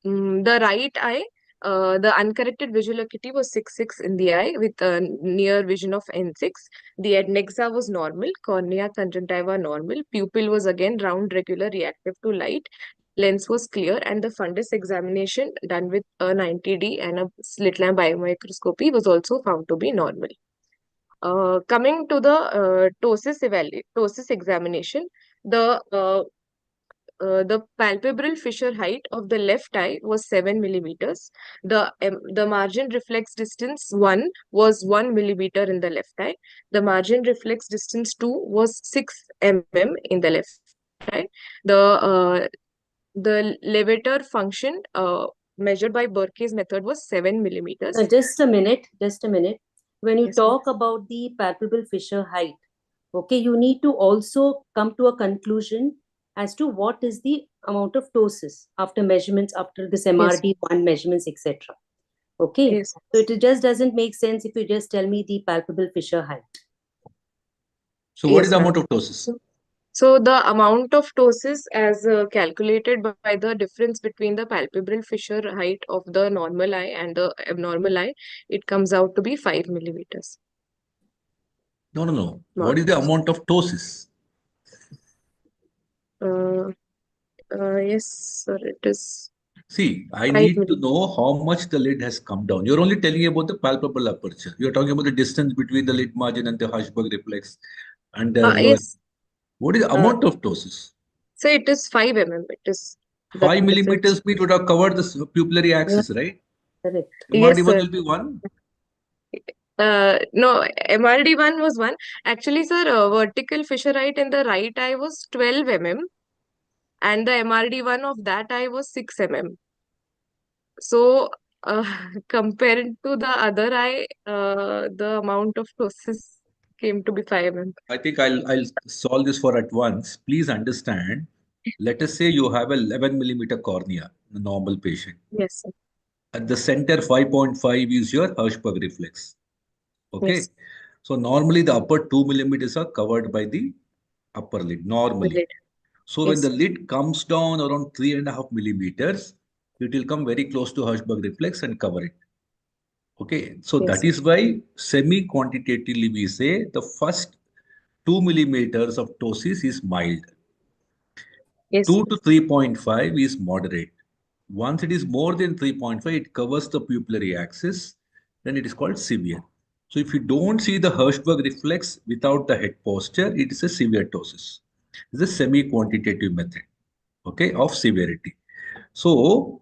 the right eye, the uncorrected visual acuity was 6.6 in the eye with a near vision of N6. The adnexa was normal, cornea conjunctiva normal, pupil was again round, regular, reactive to light, lens was clear, and the fundus examination done with a 90D and a slit lamp biomicroscopy was also found to be normal. Coming to the ptosis examination, the palpebral fissure height of the left eye was 7 millimeters. The margin reflex distance 1 was 1 millimeter in the left eye. The margin reflex distance 2 was 6 mm in the left eye. The levator function measured by Burke's method was 7 millimeters. Just a minute. When you Yes, talk about the palpebral fissure height, okay, you need to also come to a conclusion as to what is the amount of ptosis after measurements, after this MRD1 measurements, etc. Okay, Yes. so it just doesn't make sense if you just tell me the palpebral fissure height. So what Yes, is the ma'am. amount of ptosis? So the amount of ptosis as calculated by the difference between the palpebral fissure height of the normal eye and the abnormal eye, it comes out to be 5 millimeters. No, no, no. What is the amount of ptosis? Yes, sir, it is See, I 5 need to millimeters. know how much the lid has come down. You're only telling about the palpable aperture. You're talking about the distance between the lid margin and the Hirschberg reflex and the lower. Yes. What is the amount of ptosis? So it is 5 mm. It is the 5 difference. millimeters means would have covered the pupillary axis, right? Correct. Yes, MRD1 sir. will be 1. No, MRD1 was 1. Actually, sir, vertical fissure height in the right eye was 12 mm, and the MRD1 of that eye was 6 mm. So, compared to the other eye, the amount of ptosis came to be 5 mm. I think I'll solve this for at once. Please understand. Let us say you have a 11 millimeter cornea, a normal patient. Yes, sir. At the center, 5.5 is your Hirschberg reflex. Okay. Yes. So normally the upper 2 millimeters are covered by the upper lid, normally. Lid. So when Yes. the lid comes down around 3.5 millimeters, it will come very close to Hirschberg reflex and cover it. Okay. So Yes. that is why semi-quantitatively we say the first 2 millimeters of ptosis is mild. Yes. 2 to 3.5 is moderate. Once it is more than 3.5, it covers the pupillary axis, then it is called severe. So if you don't see the Hirschberg reflex without the head posture, it is a severe ptosis. It's a semi-quantitative method, okay, of severity. So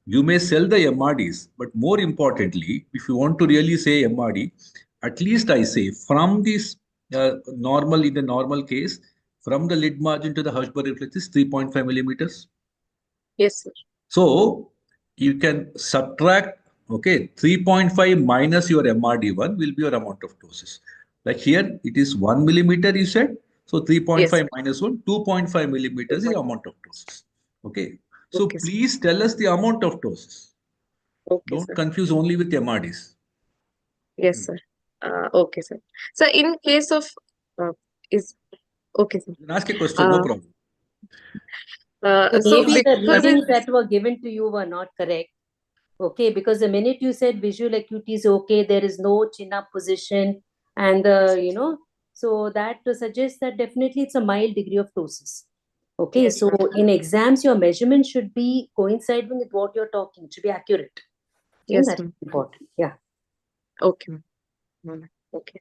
you may sell the MRDs, but more importantly, if you want to really say MRD, at least I say from this normal, in the normal case, from the lid margin to the Hirschberg reflex is 3.5 millimeters. Yes, sir. So you can subtract, okay, 3.5 minus your MRD1 will be your amount of ptosis. Like here, it is 1 millimeter, you said. So 3.5 minus 1, 2.5 millimeters is amount of ptosis. Okay. So Okay, sir. please tell us the amount of ptosis. Okay, Don't sir. confuse only with MRDs. Yes, sir. Okay, sir. So in case of is okay, sir. You can ask a question, no problem. So Maybe the because readings that were given to you were not correct. Okay, because the minute you said visual acuity is okay, there is no chin up position, And so that suggests that definitely it's a mild degree of ptosis. Okay, Yes, so ma'am. in exams, your measurement should be coinciding with what you're talking, should be accurate. Yes, That's ma'am. important. Yeah. Okay, ma'am. Okay.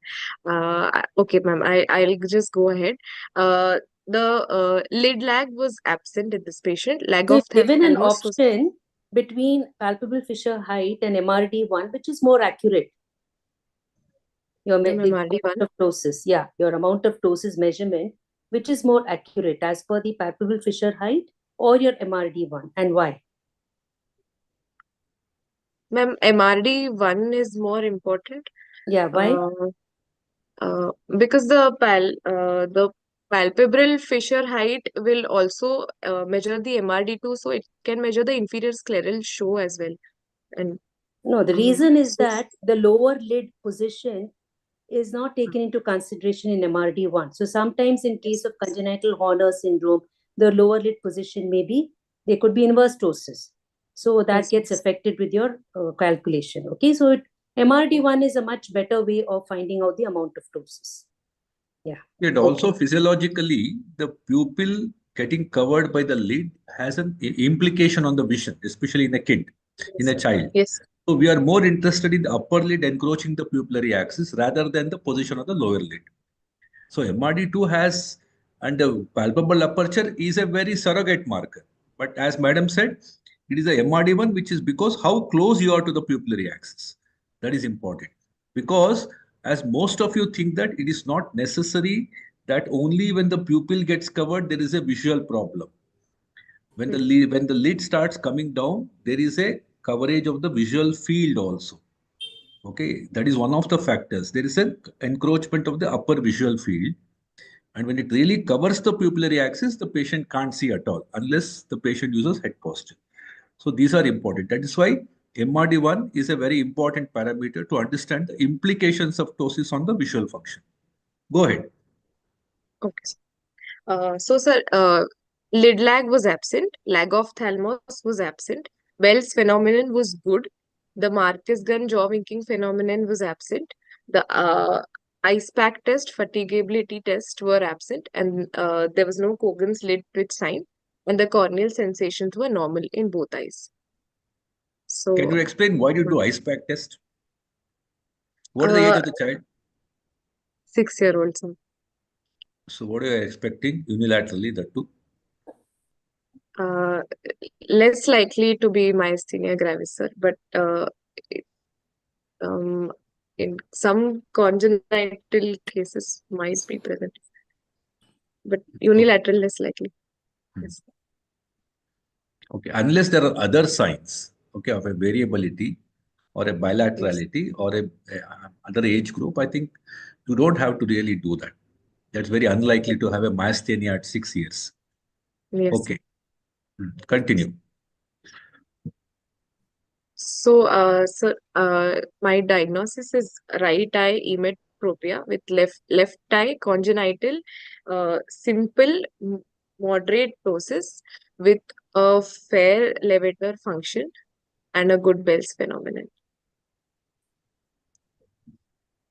Okay, ma'am. I'll just go ahead. The lid lag was absent in this patient. Lag They've of given an thalamus was option between palpable fissure height and MRD1, which is more accurate. Your the amount MRD1. of ptosis, yeah, your amount of ptosis measurement, which is more accurate as per the palpable fissure height or your MRD1, and why? Ma'am, MRD1 is more important. Yeah, why? Because the palpebral fissure height will also measure the MRD2, so it can measure the inferior scleral show as well. And No, the reason is so that the lower lid position is not taken into consideration in MRD1. So sometimes in case of congenital Horner syndrome, the lower lid position there could be inverse ptosis. So that yes, gets affected with your calculation. Okay, so MRD1 is a much better way of finding out the amount of ptosis. Yeah. And also physiologically, the pupil getting covered by the lid has an implication on the vision, especially in a kid, in a child. yes, So we are more interested in the upper lid encroaching the pupillary axis rather than the position of the lower lid. So MRD2 has, and the palpable aperture is a very surrogate marker. But as madam said, it is a MRD1, which is because how close you are to the pupillary axis. That is important. Because as most of you think that it is not necessary that only when the pupil gets covered, there is a visual problem. When when the lid starts coming down, there is a coverage of the visual field also. Okay, that is one of the factors. There is an encroachment of the upper visual field. And when it really covers the pupillary axis, the patient can't see at all unless the patient uses head posture. So these are important. That is why MRD1 is a very important parameter to understand the implications of ptosis on the visual function. Go ahead. okay. So, sir, lid lag was absent, lag of thalamus was absent, Bell's phenomenon was good, the Marcus-Gunn jaw winking phenomenon was absent, the ice pack test, fatigability test were absent, and there was no Cogan's lid twitch sign, and the corneal sensations were normal in both eyes. Can So, you explain why you do ice pack test? What is the age of the child? 6-year-old son. So what are you expecting unilaterally, that too? Less likely to be myasthenia gravis, sir, but in some congenital cases might be present, but unilateral less likely. Yes. Okay, unless there are other signs, okay, of a variability or a bilaterality or a other age group, I think you don't have to really do that. That's very unlikely to have a myasthenia at 6 years. Yes. Okay, continue. So, my diagnosis is right eye emetropia with left eye congenital, simple moderate ptosis with a fair levator function and a good Bell's phenomenon.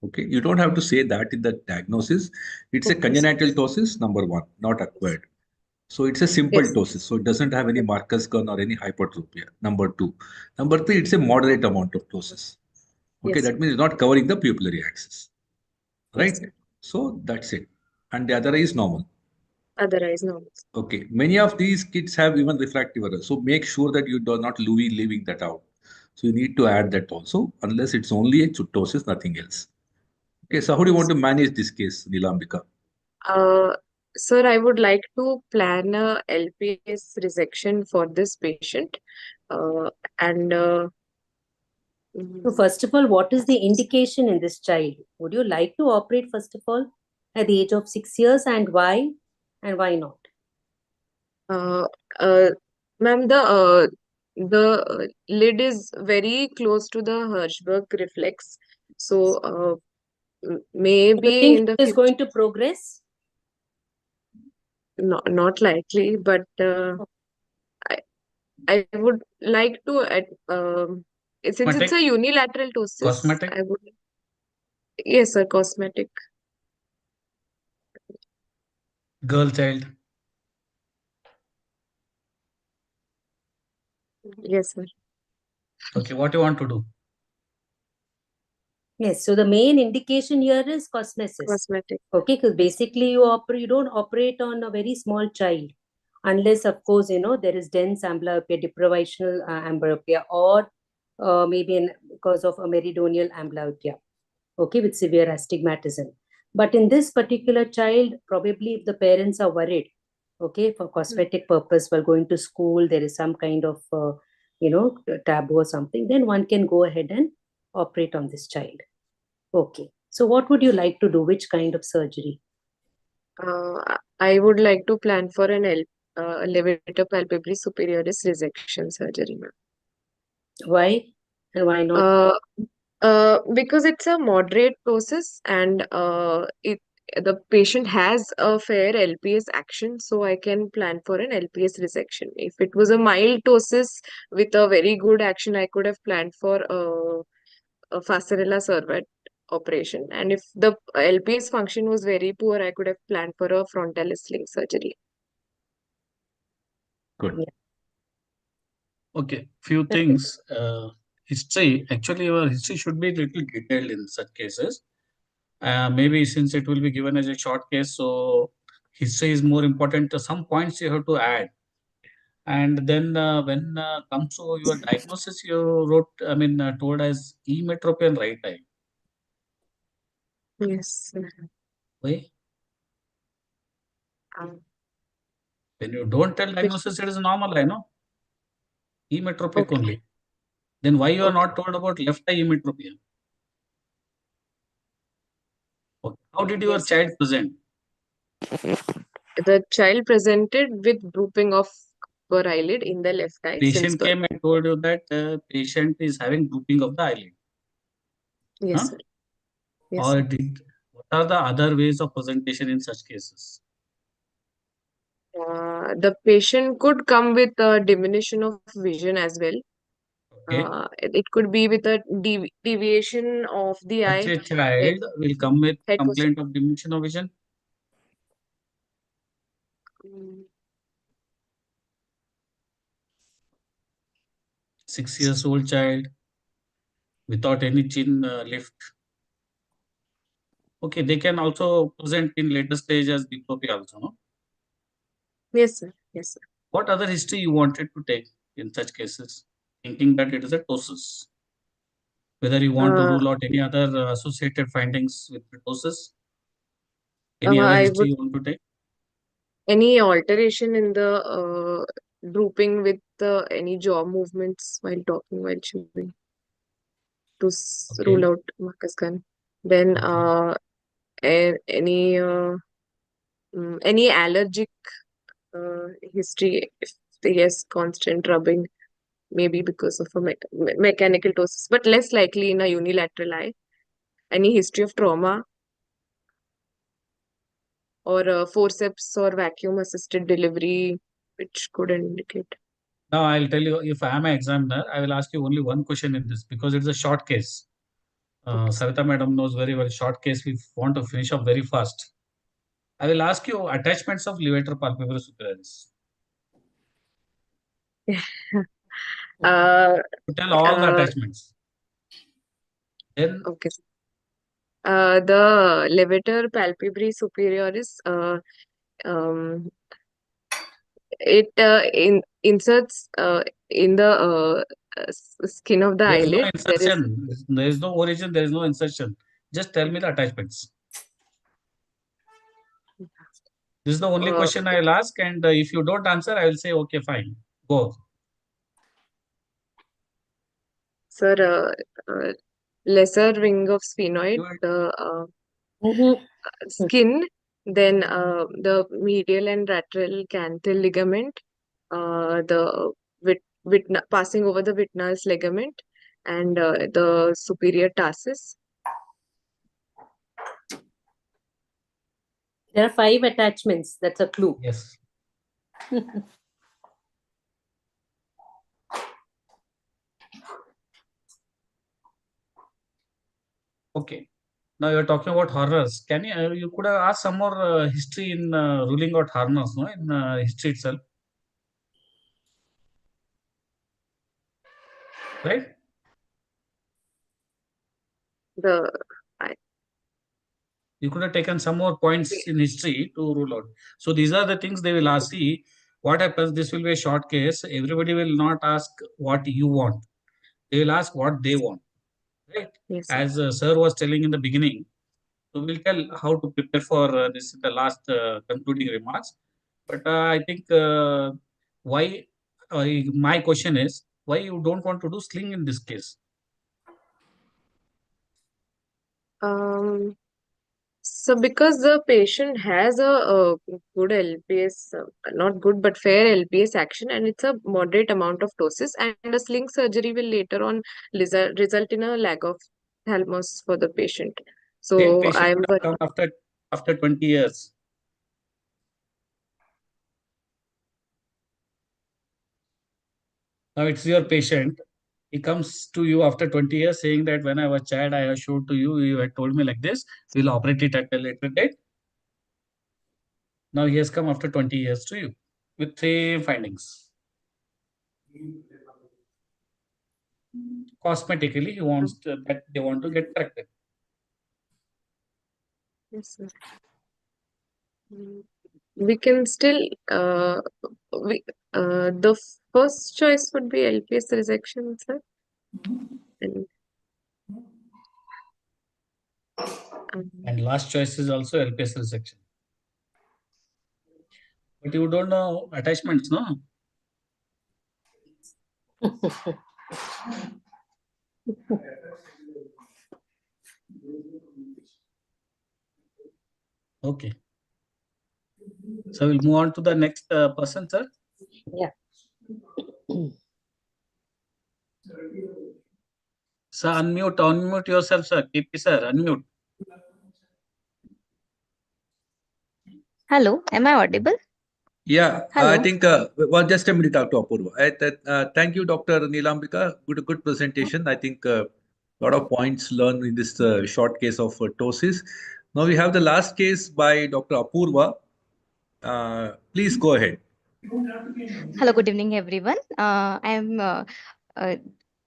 Okay, you don't have to say that in the diagnosis. It's a Okay. congenital ptosis, number one, not acquired. So it's a simple Yes. ptosis. So it doesn't have any Marcus-Gunn or any hypertropia. Number two. Number three, it's a moderate amount of ptosis. Okay, Yes. that means it's not covering the pupillary axis. Right? Yes. So that's it. And the other eye is normal. Otherwise, no. Okay. Many of these kids have even refractive error. So make sure that you do not leaving that out. So you need to add that also, unless it's only a ptosis, nothing else. Okay, so how do you want to manage this case, Nilambika? Sir, I would like to plan a LPS resection for this patient. And So first of all, what is the indication in this child? Would you like to operate first of all at the age of 6 years, and why not? ma'am, the lid is very close to the Hirschberg reflex. So Do you maybe think in the it is future, going to progress? not likely, but I would like to since it's Cosmetic? a unilateral ptosis, Cosmetic? I would Yes, sir. Cosmetic. Girl child. Yes, sir. Okay, what you want to do? Yes, so the main indication here is cosmesis. Cosmetic. Okay, because basically you don't operate on a very small child unless, of course, there is dense amblyopia, deprivational amblyopia, or maybe because of a meridional amblyopia, okay, with severe astigmatism. But in this particular child, probably if the parents are worried, okay, for cosmetic purpose while going to school, there is some kind of, taboo or something, then one can go ahead and operate on this child. Okay. So what would you like to do? Which kind of surgery? I would like to plan for an levator palpebrae superioris resection surgery, ma'am. Why? And why not? Because it's a moderate ptosis and the patient has a fair LPS action, so I can plan for an LPS resection. If it was a mild ptosis with a very good action, I could have planned for a fascicular servate operation. And if the LPS function was very poor, I could have planned for a frontalis sling surgery. Good. Yeah. Okay, few things. History, actually, your history should be little detailed in such cases. Maybe since it will be given as a short case, so history is more important. Some points you have to add. And then when comes to your diagnosis, you wrote, told as emetropia in right eye. Yes. Why? Um, When you don't tell diagnosis, it is normal, I know. Emetropic okay. only. Then why you are Okay. not told about left eye emetropia? Okay. How did your Yes. child present? The child presented with drooping of upper eyelid in the left eye since Patient birth. came and told you that patient is having drooping of the eyelid. Yes, Huh? sir. Yes, Or sir. what are the other ways of presentation in such cases? The patient could come with a diminution of vision as well. Okay. It could be with a deviation of the Such eye. a child will come with Head complaint of diminution of vision. position. 6 years old child without any chin lift. Okay, they can also present in later stage as diplopia also, no? Yes, sir. Yes, sir. What other history you wanted to take in such cases, thinking that it is a ptosis? Whether you want to Uh, rule out any other associated findings with ptosis? Any other I history would you want to take? any alteration in the drooping with any jaw movements while talking, while chewing to rule Okay. out Marcus gun. Then Okay. any allergic history, if yes, constant rubbing, maybe because of a mechanical ptosis, but less likely in a unilateral eye. Any history of trauma or forceps or vacuum assisted delivery, which could indicate. Now I'll tell you, if I am an examiner, I will ask you only one question in this because it's a short case. Okay, sir. Savita madam knows very well, short case, we want to finish up very fast. I will ask you attachments of levator palpebral superiorus. Uh, To tell all the uh, attachments. Then okay. The levator palpebrae superioris, um, it inserts in the skin of the there is no eyelid. There is insertion. There is no origin. There is no insertion. Just tell me the attachments. This is the only question I will ask, and if you don't answer, I will say okay, fine, go. sir, lesser ring of sphenoid, You will- the Mhm. skin, then the medial and lateral canthal ligament, the passing over the Wittnall's ligament, and the superior tarsus. There are 5 attachments. That's a clue. Yes. Okay. Now you're talking about horrors. Can you could have asked some more history in ruling out horrors, no? In history itself, right? The I, You could have taken some more points in history to rule out. So these are the things they will ask. See what happens. This will be a short case. Everybody will not ask what you want. They will ask what they want, right? yes, sir. As sir was telling in the beginning, so we'll tell how to prepare for this in the last concluding remarks. But I think why my question is why you don't want to do sling in this case? So because the patient has a good LPS, not good but fair LPS action, and it's a moderate amount of ptosis, and a sling surgery will later on result in a lack of thalamus for the patient. Same So patient I'm would have come after 20 years. Now it's your patient. He comes to you after 20 years saying that when I was child, I showed to you, you had told me like this, we'll operate it at a later date. Now he has come after 20 years to you with same findings. Cosmetically, he wants that they want to get corrected. yes, sir. We can still we the first choice would be LPS resection, sir. And And last choice is also LPS resection. But you don't know attachments, no? Okay. So we'll move on to the next person, sir. Yeah. Sir, unmute yourself, sir. KP sir, unmute. Hello, am I audible? Yeah, I Hello. think, well, just a minute, Dr. Apurva. Thank you, Dr. Neelambika. Good presentation. I think a lot of points learned in this short case of ptosis. Now we have the last case by Dr. Apurva. Please go ahead. Hello, good evening, everyone. I am uh, a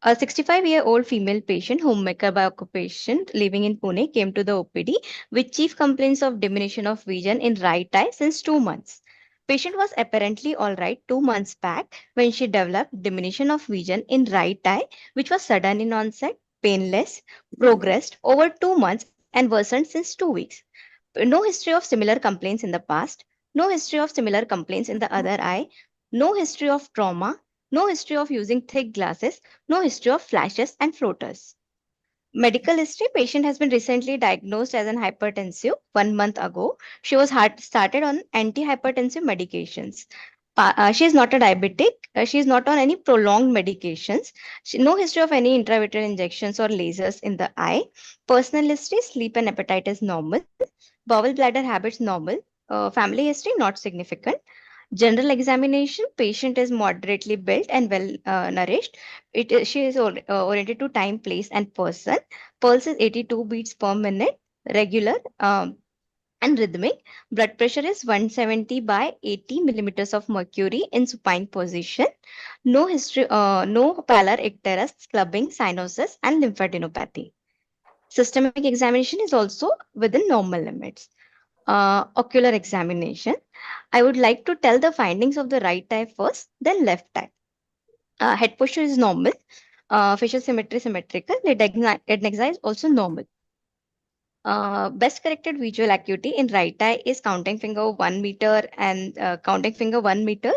65-year-old female patient, homemaker by occupation, living in Pune, came to the OPD with chief complaints of diminution of vision in right eye since 2 months. Patient was apparently all right 2 months back when she developed diminution of vision in right eye, which was sudden in onset, painless, progressed over 2 months, and worsened since 2 weeks. No history of similar complaints in the past, no history of similar complaints in the other eye, no history of trauma, no history of using thick glasses, no history of flashes and floaters. Medical history: patient has been recently diagnosed as an hypertensive 1 month ago. She was started on antihypertensive medications. She is not a diabetic. She is not on any prolonged medications. No history of any intravitreal injections or lasers in the eye. Personal history: sleep and appetite is normal. Bowel bladder habits normal. Family history not significant. General examination: patient is moderately built and well nourished. She is oriented to time, place, and person. Pulse is 82 beats per minute, regular and rhythmic. Blood pressure is 170 by 80 millimeters of mercury in supine position. No history, no pallor, icterus, clubbing, cyanosis, and lymphadenopathy. Systemic examination is also within normal limits. Ocular examination: I would like to tell the findings of the right eye first, then left eye. Head posture is normal. Facial symmetry symmetrical. Lid exi is also normal. Best corrected visual acuity in right eye is counting finger 1 meter and counting finger 1 meter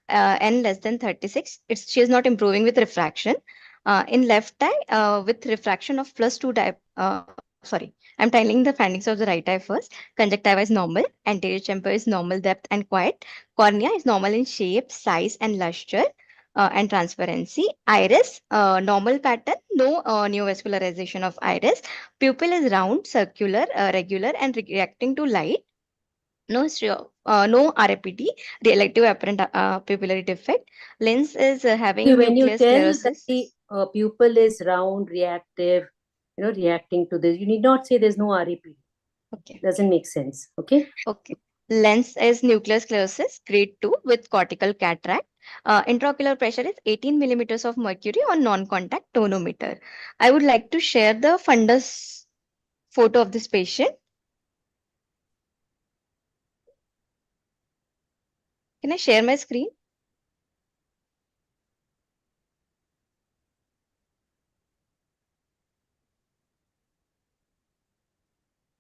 and less than 36. She is not improving with refraction. In left eye, with refraction of +2 sorry, I'm telling the findings of the right eye first. Conjunctiva is normal. Anterior chamber is normal depth and quiet. Cornea is normal in shape, size, and luster and transparency. Iris, normal pattern, no neovascularization of iris. Pupil is round, circular, regular, and reacting to light. No history of, no RAPD, relative apparent pupillary defect. Lens is having When you nucleus tell that sclerosis. the pupil is round, reactive, reacting to this. You need not say there's no RAP. Okay. Doesn't make sense. Okay. Okay. Lens is nuclear sclerosis, grade 2 with cortical cataract. Intraocular pressure is 18 millimeters of mercury on non-contact tonometer. I would like to share the fundus photo of this patient. Can I share my screen?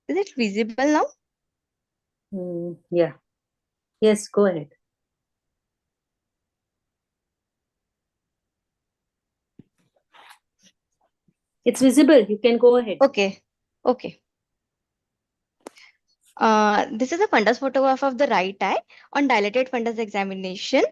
Is it visible now? Yeah. Yes, go ahead. It's visible. You can go ahead. Okay. Okay. This is a fundus photograph of the right eye on dilated fundus examination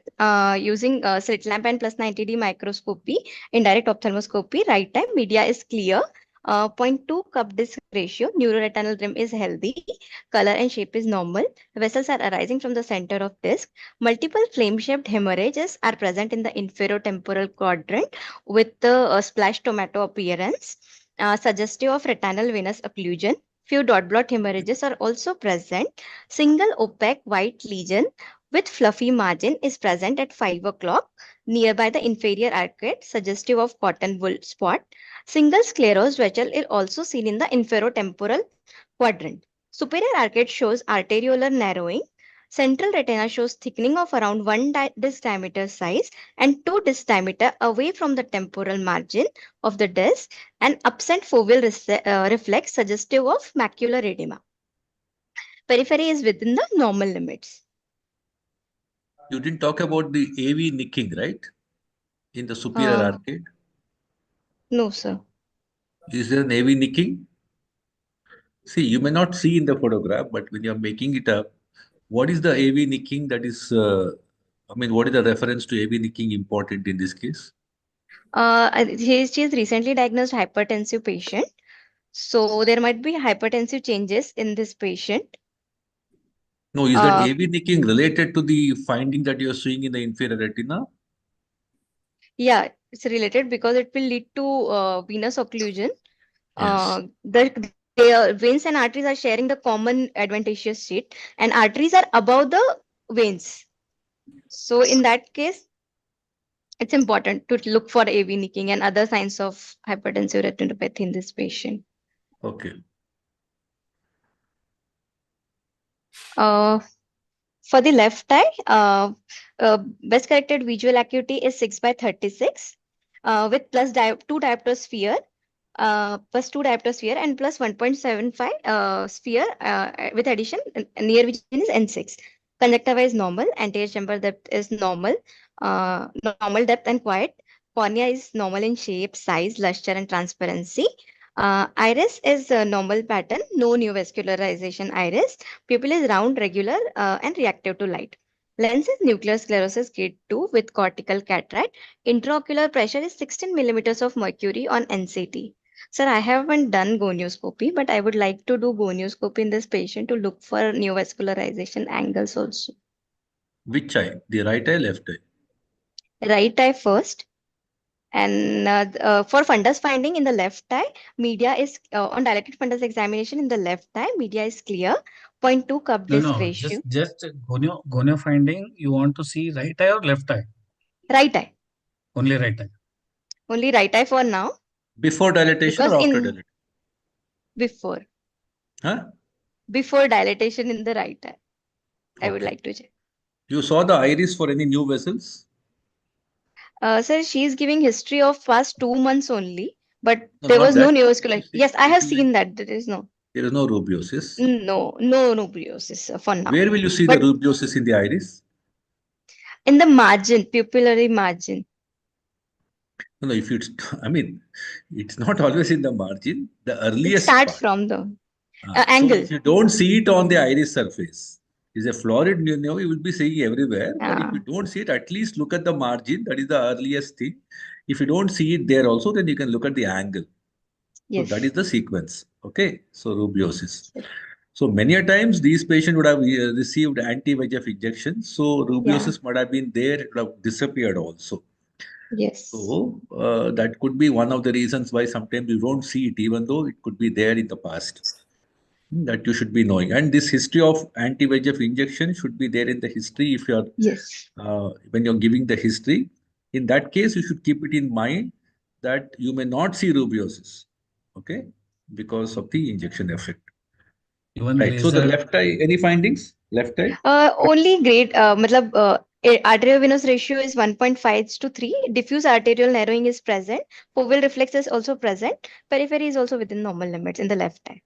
using slit lamp and plus 90D microscopy, indirect ophthalmoscopy. Right eye media is clear. 0.2 cup disc ratio. Neuroretinal rim is healthy. Color and shape is normal. Vessels are arising from the center of disc. Multiple flame-shaped hemorrhages are present in the inferotemporal quadrant with the splash tomato appearance, suggestive of retinal venous occlusion. Few dot blot hemorrhages are also present. Single opaque white lesion with fluffy margin is present at 5 o'clock nearby the inferior arcade, suggestive of cotton wool spot. Single sclerosed vessel is also seen in the inferotemporal quadrant. Superior arcade shows arteriolar narrowing. Central retina shows thickening of around 1 disc diameter size and 2 disc diameter away from the temporal margin of the disc, and absent foveal reflex suggestive of macular edema. Periphery is within the normal limits. You didn't talk about the AV nicking, right? In the superior arcade. No, sir. Is there an AV nicking? See, you may not see in the photograph, but when you're making it up, what is the AV nicking that is, what is the reference to AV nicking important in this case? She is recently diagnosed hypertensive patient. So there might be hypertensive changes in this patient. No, is that AV nicking related to the finding that you're seeing in the inferior retina? Yeah, it's related because it will lead to venous occlusion. Yes. The veins and arteries are sharing the common adventitious sheet, and arteries are above the veins. So in that case, it's important to look for AV nicking and other signs of hypertensive retinopathy in this patient. Okay. For the left eye, best corrected visual acuity is 6/36 with plus 2 diopter sphere. Plus 2 diopter sphere and plus 1.75 sphere with addition, near vision is N6. Conjunctiva is normal, anterior chamber depth is normal, normal depth and quiet. Cornea is normal in shape, size, luster, and transparency. Iris is a normal pattern, no new vascularization iris. Pupil is round, regular, and reactive to light. Lens is nuclear sclerosis grade 2 with cortical cataract. Intraocular pressure is 16 millimeters of mercury on NCT. Sir, I haven't done gonioscopy, but I would like to do gonioscopy in this patient to look for neovascularization angles also. Which eye? The right eye, left eye? Right eye first. And for fundus finding in the left eye, media is on dilated fundus examination in the left eye, media is clear. 0.2 cup disc ratio. Just gonio finding. You want to see right eye or left eye? Right eye. Only right eye. Only right eye for now. Before dilatation Because or after dilatation? Before. Huh? Before dilatation in the right eye. I would Okay. like to check. You saw the iris for any new vessels? Sir, she is giving history of past 2 months only, but No, there not was no that. neovascular. You see, Yes, I it have is seen that. There is no. There is no rubiosis. No briosis for now. Where will you see But the rubiosis in the iris? in the margin, pupillary margin. No, if it's, it's not always in the margin, the It earliest starts part. from the So angle. if you don't see it on the iris surface, it's a florid, you will be seeing everywhere. But if you don't see it, at least look at the margin. That is the earliest thing. If you don't see it there also, then you can look at the angle. So Yes. that is the sequence. Okay. So rubiosis. So many a times these patients would have received anti-VEGF injections. So rubiosis might have been there, it would have disappeared also. Yes. So that could be one of the reasons why sometimes you don't see it, even though it could be there in the past. That you should be knowing. And this history of anti-VEGF injection should be there in the history if you're Yes. when you're giving the history. In that case, you should keep it in mind that you may not see rubiosis, okay, because of the injection effect. Even Right. So the laser. left eye, any findings? Left eye? Only grade, matlab, arteriovenous ratio is 1.5:3. Diffuse arterial narrowing is present. Foveal reflex is also present. Periphery is also within normal limits in the left eye.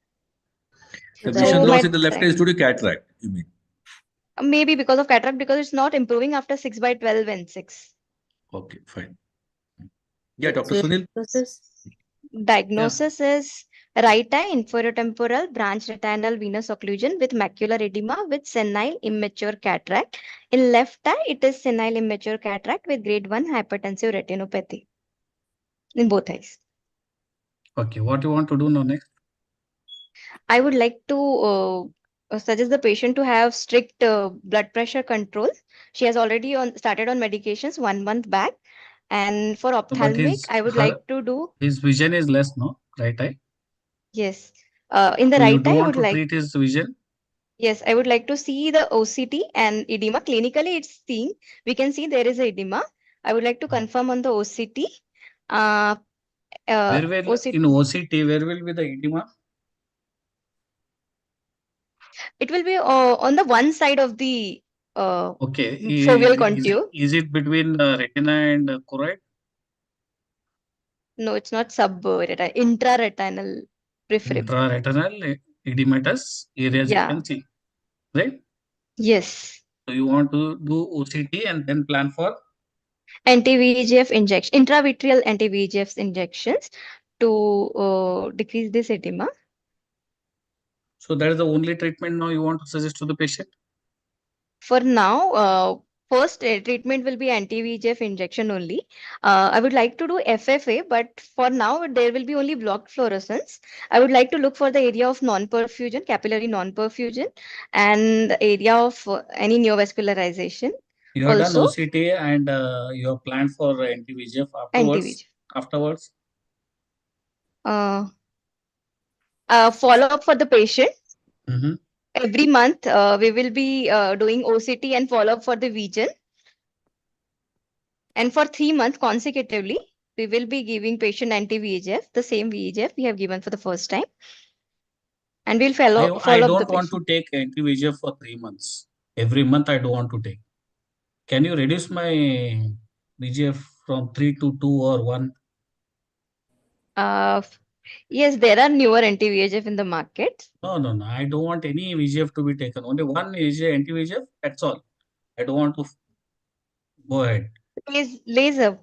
The So vision So loss my in the left eye is due to cataract, you mean? maybe because of cataract, because it's not improving after 6/12 and 6. Okay, fine. Yeah, Dr. So Sunil? Diagnosis is right eye inferior temporal branch retinal venous occlusion with macular edema with senile immature cataract. In left eye, it is senile immature cataract with grade 1 hypertensive retinopathy in both eyes. Okay, what you want to do now next? I would like to suggest the patient to have strict blood pressure control. She has already started on medications 1 month back. And for But ophthalmic, I would like to do, his vision is less, no? Right eye. yes. In the So you right don't eye, I want would to like, treat his vision. yes, I would like to see the OCT and edema. Clinically, it's seen. We can see there is a edema. I would like to confirm on the OCT. Uh, Where will OCT, in OCT, where will be the edema? it will be on the one side of the Okay, foveal contour. is it between retina and choroid? No, it's not sub-retinal, intraretinal periphery. Intraretinal edematous areas you Yeah. can see, right? Yes. So you want to do OCT and then plan for Anti-VEGF injection, intravitreal anti-VEGF injections to decrease this edema. so that is the only treatment now you want to suggest to the patient. For now, first treatment will be anti-VEGF injection only. I would like to do FFA, but for now there will be only blocked fluorescence. I would like to look for the area of non-perfusion, capillary non-perfusion, and the area of any neovascularization. You have done Also, OCT and you have planned for anti-VEGF anti-VEGF. afterwards. Follow up for the patient. Mhm. Every month, we will be doing OCT and follow up for the vision. And for 3 months consecutively, we will be giving patient anti-VEGF, the same VEGF we have given for the first time. And we'll I follow up the don't want to patient. take anti-VEGF for 3 months. Every month I don't want to take. Can you reduce my VEGF from 3 to 2 or 1? Yes, there are newer anti-VEGF in the market. No. I don't want any VEGF to be taken. Only one is anti-VEGF. That's all. I don't want to go ahead. Laser.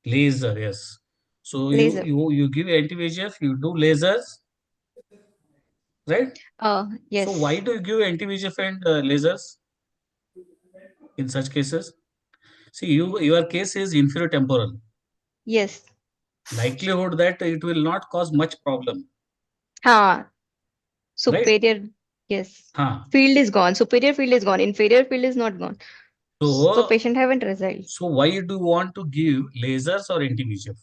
Laser, yes. So Laser. you give anti-VEGF, you do lasers, right? Yes. So why do you give anti-VEGF and lasers in such cases? See, your case is inferior temporal. Yes. Likelihood that it will not cause much problem. Superior. Right? Yes. Huh. Field is gone. Superior field is gone. Inferior field is not gone. So So patient haven't resolved. So why do you want to give lasers or anti-VEGF?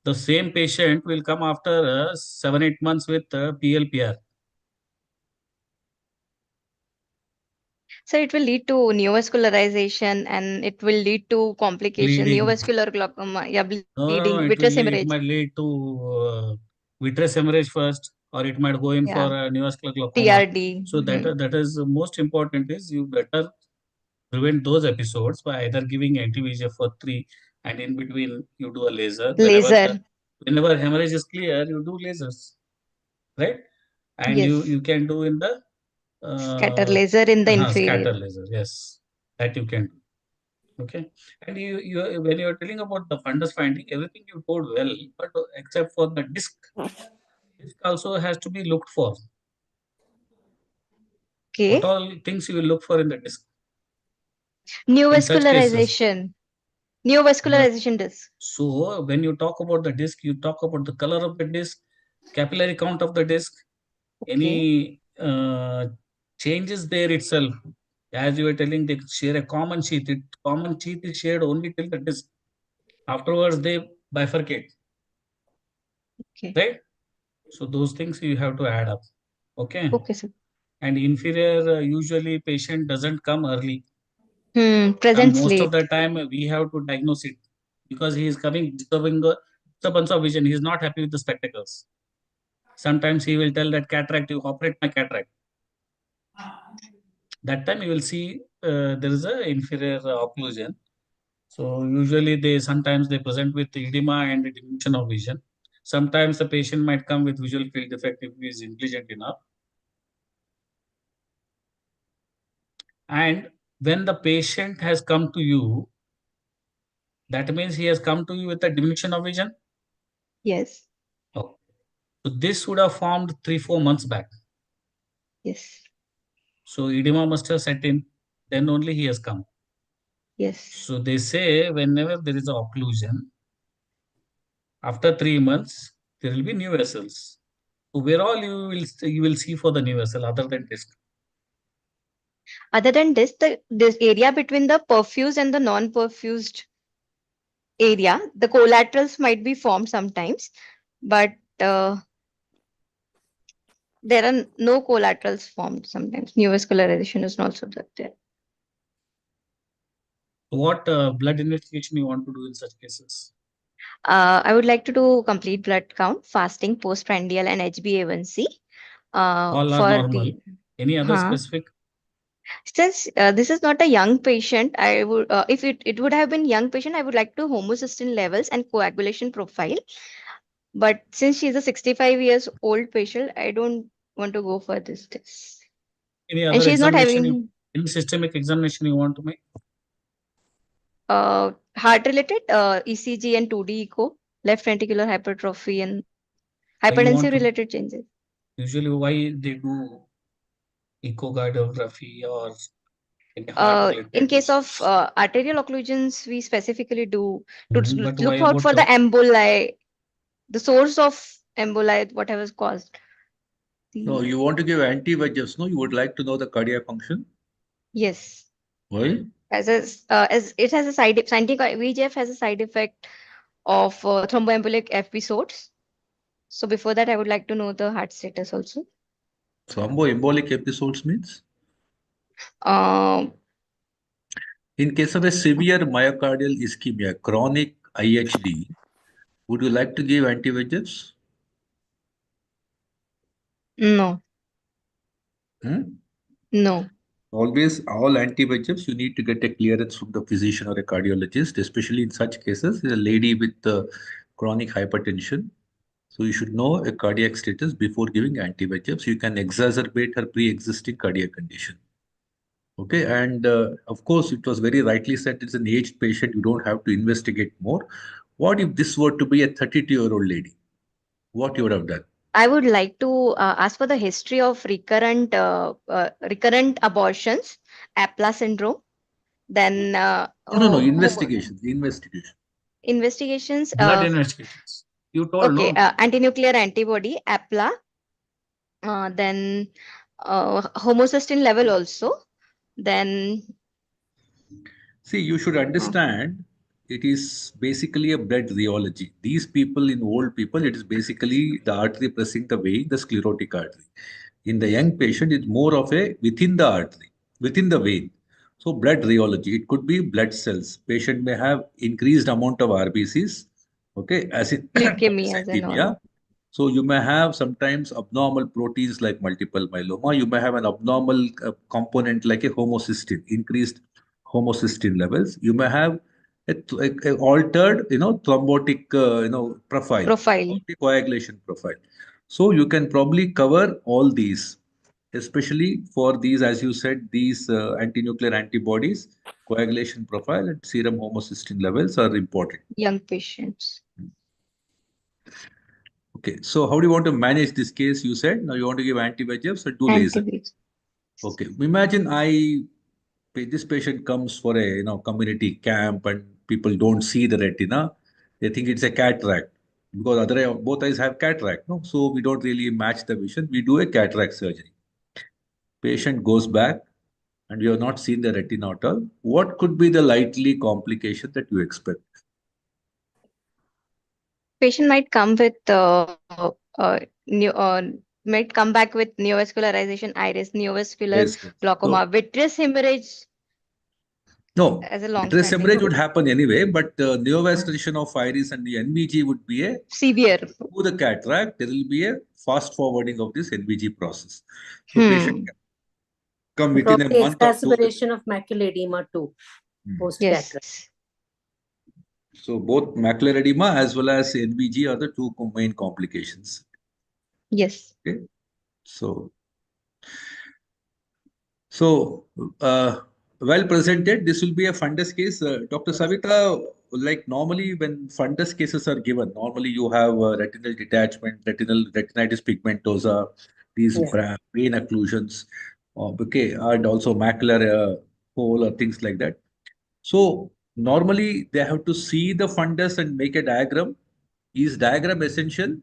The same patient will come after 7-8 months with PLPR. So it will lead to neovascularization and it will lead to complication, Bleeding. neovascular glaucoma, bleeding, No, vitreous it hemorrhage. might lead to vitreous hemorrhage first, or it might go in for neovascular glaucoma. TRD. So that is most important is you better prevent those episodes by either giving anti-VEGF for 3 and in between you do a laser. Whenever hemorrhage is clear, you do lasers, right? And Yes. you can do in the Scatter laser in the inferior. scatter laser, yes, that you can do. Okay, and you when you are telling about the fundus finding, everything you told well, but except for the disc also has to be looked for. Okay. What all things you will look for in the disc? Neovascularization. Neovascularization disc. So when you talk about the disc, you talk about the color of the disc, capillary count of the disc, any changes there itself. As you were telling, they share a common sheath. Common sheath is shared only till the disc. Afterwards, they bifurcate. Okay. Right? So those things you have to add up. Okay. Okay, sir. And inferior, usually patient doesn't come early. Present Most late. of the time we have to diagnose it because he is coming disturbance of vision. He is not happy with the spectacles. Sometimes he will tell that cataract, you operate my cataract. That time you will see there is a inferior occlusion. So usually sometimes they present with edema and diminution of vision. Sometimes the patient might come with visual field defect if he is intelligent enough. And when the patient has come to you, that means he has come to you with a diminution of vision. Yes. Oh. So this would have formed 3-4 months back. Yes. So edema must have set in, then only he has come. Yes. So they say whenever there is an occlusion, after 3 months, there will be new vessels. So where all you will see for the new vessel other than disc? Other than this, this area between the perfused and the non-perfused area, the collaterals might be formed sometimes, but there are no collaterals formed sometimes. Neovascularization is also there. What blood investigation you want to do in such cases? I would like to do complete blood count, fasting, postprandial, and HbA1c. All are For normal. the Any other specific? Since this is not a young patient, I would if it would have been young patient, I would like to homocysteine levels and coagulation profile. But since she's a 65 years old patient, I don't want to go for this test. Any And other she's not examination? having Any systemic examination you want to make? heart related ECG and 2D echo, left ventricular hypertrophy and Why you want hypertensive to- related changes. Usually, why they do echocardiography or any heart In related? case of arterial occlusions, we specifically do to But why look out about for the emboli, the source of emboli, whatever is caused. No, you want to give anti-VEGFs, no? You would like to know the cardiac function? Yes. Why? As it has a scientific VEGF has a side effect of thromboembolic episodes. So before that, I would like to know the heart status also. Thromboembolic episodes means? Um, In case of a severe myocardial ischemia, chronic IHD, would you like to give anti-VEGFs? no, Hmm? no. Always, all anti-VEGFs, you need to get a clearance from the physician or a cardiologist, especially in such cases, a lady with chronic hypertension. So you should know a cardiac status before giving anti-VEGFs. You can exacerbate her pre-existing cardiac condition. Okay, and of course, it was very rightly said it's an aged patient. You don't have to investigate more. What if this were to be a 32-year-old lady? What you would have done? I would like to ask for the history of recurrent abortions, APLA syndrome. Then No, investigation. investigations. Blood investigations. You told Okay, no. anti-nuclear antibody, APLA. Then homocysteine level also. Then See, you should understand it is basically a blood rheology. These people, in old people, it is basically the artery pressing the vein, the sclerotic artery. In the young patient, it's more of a within the artery, within the vein. So blood rheology, it could be blood cells. Patient may have increased amount of RBCs, okay, as in leukemias and all. so you may have sometimes abnormal proteins like multiple myeloma. You may have an abnormal component like a homocysteine, increased homocysteine levels. You may have a altered, thrombotic, profile, coagulation profile. So you can probably cover all these, especially for these, as you said, these anti-nuclear antibodies, coagulation profile and serum homocysteine levels are important. Young patients. Okay, so how do you want to manage this case? You said now you want to give anti-VEGFs or do laser. Okay, imagine this patient comes for a community camp and people don't see the retina. They think it's a cataract because both eyes have cataract. No, so we don't really match the vision. We do a cataract surgery. Patient goes back and you have not seen the retina at all, what could be the likely complication that you expect? Patient might come with new might come back with neovascularization, iris, neovascular Yes, yes. glaucoma, vitreous hemorrhage No, as a vitreous long-standing hemorrhage would happen anyway, but neovascularization of iris and the NVG would be a severe. through the cataract. There will be a fast forwarding of this NVG process. So patient Hmm. can come within a Probably month or two. exacerbation of macular edema too, post-cataract. Yes. So both macular edema as well as NVG are the two main complications. Yes. Okay. So, well presented. This will be a fundus case. Dr. Savita, like normally when fundus cases are given, normally you have retinal detachment, retinal retinitis pigmentosa, these Yeah. brain occlusions, okay, and also macular hole or things like that. So normally they have to see the fundus and make a diagram. Is diagram essential?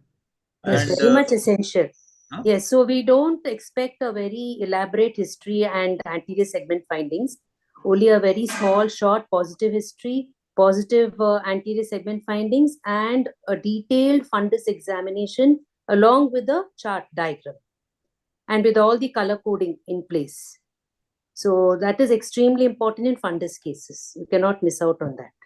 Yes, And very much essential. huh? Yes, so we don't expect a very elaborate history and anterior segment findings, only a very small, short positive history, positive anterior segment findings, and a detailed fundus examination along with the chart diagram and with all the color coding in place. So that is extremely important in fundus cases. You cannot miss out on that.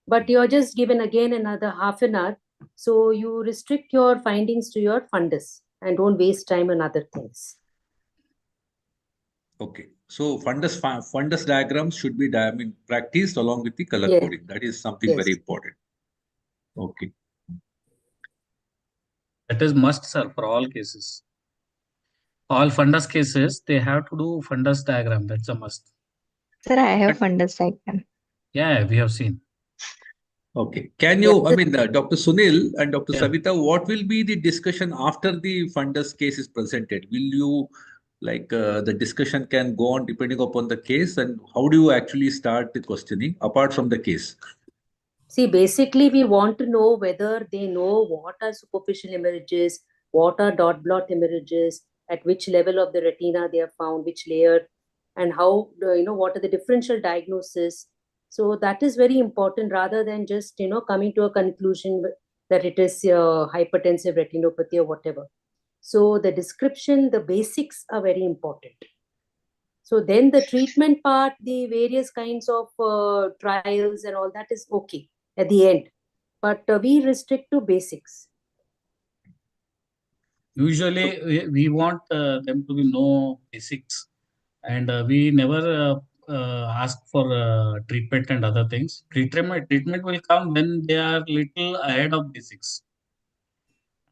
But you're just given again another half an hour. So you restrict your findings to your fundus and don't waste time on other things. Okay. So fundus diagrams should be practiced along with the color Yes. coding. That is something Yes. very important. Okay. That is must, sir, for all cases. All fundus cases, they have to do fundus diagram. That's a must. Sir, I have fundus diagram. Yeah, we have seen. Okay. Can you, Dr. Sunil and Dr. Yeah. Savita, what will be the discussion after the fundus case is presented? Will you, the discussion can go on depending upon the case, and how do you actually start the questioning apart from the case? See, basically, we want to know whether they know what are superficial hemorrhages, what are dot blot hemorrhages, at which level of the retina they are found, which layer, and how, what are the differential diagnosis. So that is very important rather than just, coming to a conclusion that it is hypertensive retinopathy or whatever. So the description, the basics are very important. So then the treatment part, the various kinds of trials and all that is okay at the end. But we restrict to basics. Usually, we want them to know basics, and we never ask for treatment and other things. Treatment will come when they are little ahead of basics.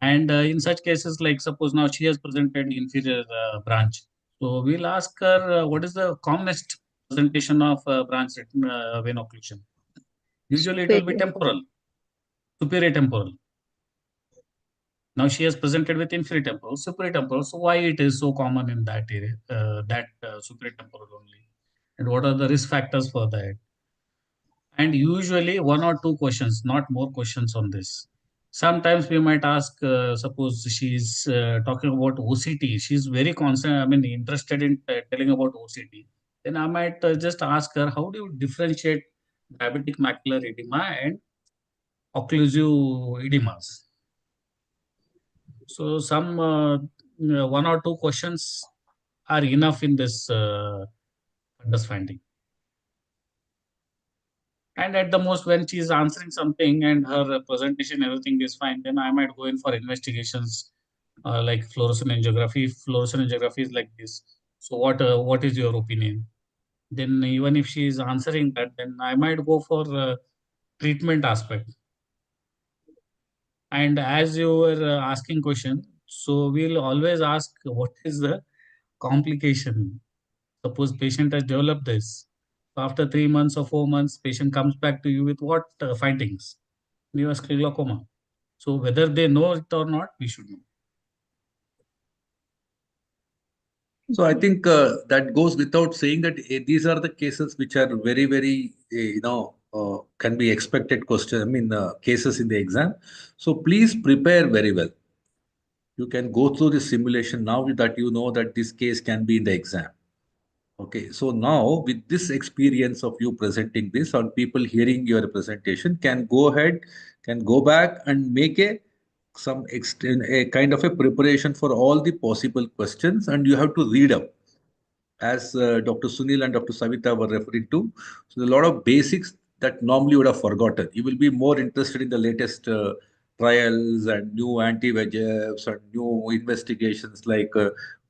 And in such cases, like suppose now she has presented inferior branch. So we'll ask her what is the commonest presentation of branch vein occlusion. Usually it will be temporal, superior temporal. Now she has presented with inferior temporal, superior temporal. So why it is so common in that area, superior temporal only, and what are the risk factors for that? And usually one or two questions, not more questions on this. Sometimes we might ask, suppose she's talking about OCT. She's very concerned, interested in telling about OCT. Then I might just ask her, how do you differentiate diabetic macular edema and occlusive edemas? So some one or two questions are enough in this understanding. And at the most, when she is answering something and her presentation, everything is fine, then I might go in for investigations like fluorescent angiography. If fluorescent angiography is like this. So what is your opinion? Then even if she is answering that, then I might go for treatment aspect. And as you were asking question, so we'll always ask what is the complication. Suppose patient has developed this. After 3 months or 4 months, patient comes back to you with what findings? Neovascular glaucoma. So whether they know it or not, we should know. So I think that goes without saying that these are the cases which are very, very, can be expected cases in the exam. So please prepare very well. You can go through the simulation now that you know that this case can be in the exam. Okay, so now with this experience of you presenting this, or people hearing your presentation can go ahead, can go back and make a kind of a preparation for all the possible questions, and you have to read up as Dr. Sunil and Dr. Savita were referring to. So a lot of basics that normally would have forgotten. You will be more interested in the latest trials and new anti-VEGFs and new investigations like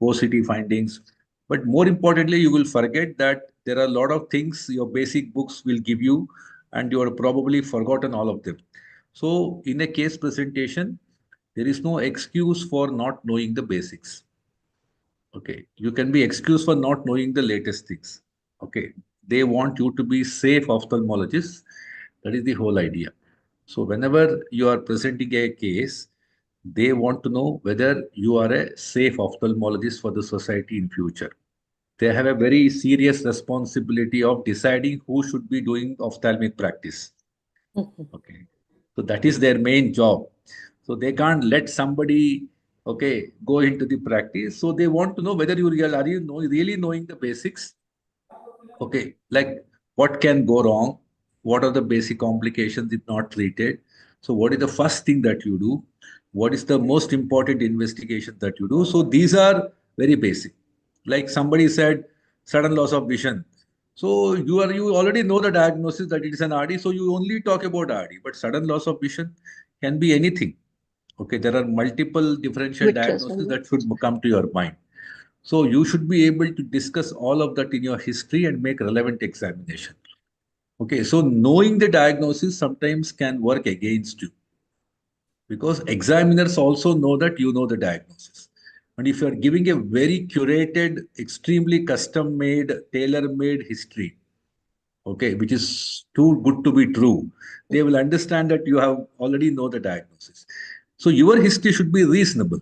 OCT findings. But more importantly, you will forget that there are a lot of things your basic books will give you, and you are probably forgotten all of them. So in a case presentation, there is no excuse for not knowing the basics. Okay, you can be excused for not knowing the latest things. Okay, they want you to be safe ophthalmologists. That is the whole idea. So whenever you are presenting a case, they want to know whether you are a safe ophthalmologist for the society in future. They have a very serious responsibility of deciding who should be doing ophthalmic practice. Okay. So that is their main job. So they can't let somebody, okay, go into the practice. So they want to know whether are you really knowing the basics? Okay, like what can go wrong? What are the basic complications if not treated? So what is the first thing that you do? What is the most important investigation that you do? So these are very basic. Like somebody said, sudden loss of vision. So you already know the diagnosis that it is an RD, so you only talk about RD. But sudden loss of vision can be anything. Okay, there are multiple differential Vitreous diagnoses only. that should come to your mind. So you should be able to discuss all of that in your history and make relevant examination. Okay, so knowing the diagnosis sometimes can work against you because examiners also know that you know the diagnosis. And if you are giving a very curated, extremely custom made, tailor made history, okay, which is too good to be true, they will understand that you have already know the diagnosis. So your history should be reasonable.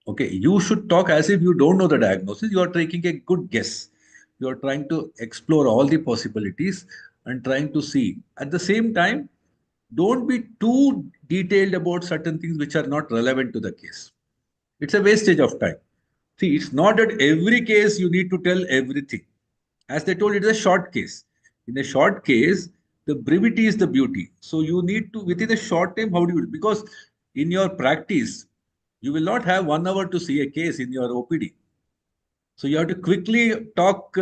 Okay, you should talk as if you don't know the diagnosis. You are taking a good guess. You are trying to explore all the possibilities and trying to see. At the same time, don't be too detailed about certain things which are not relevant to the case. It's a wastage of time. See, it's not that every case you need to tell everything. As they told, it is a short case. In a short case, the brevity is the beauty. So you need to, within a short time, how do you, because in your practice, you will not have 1 hour to see a case in your OPD. So you have to quickly talk,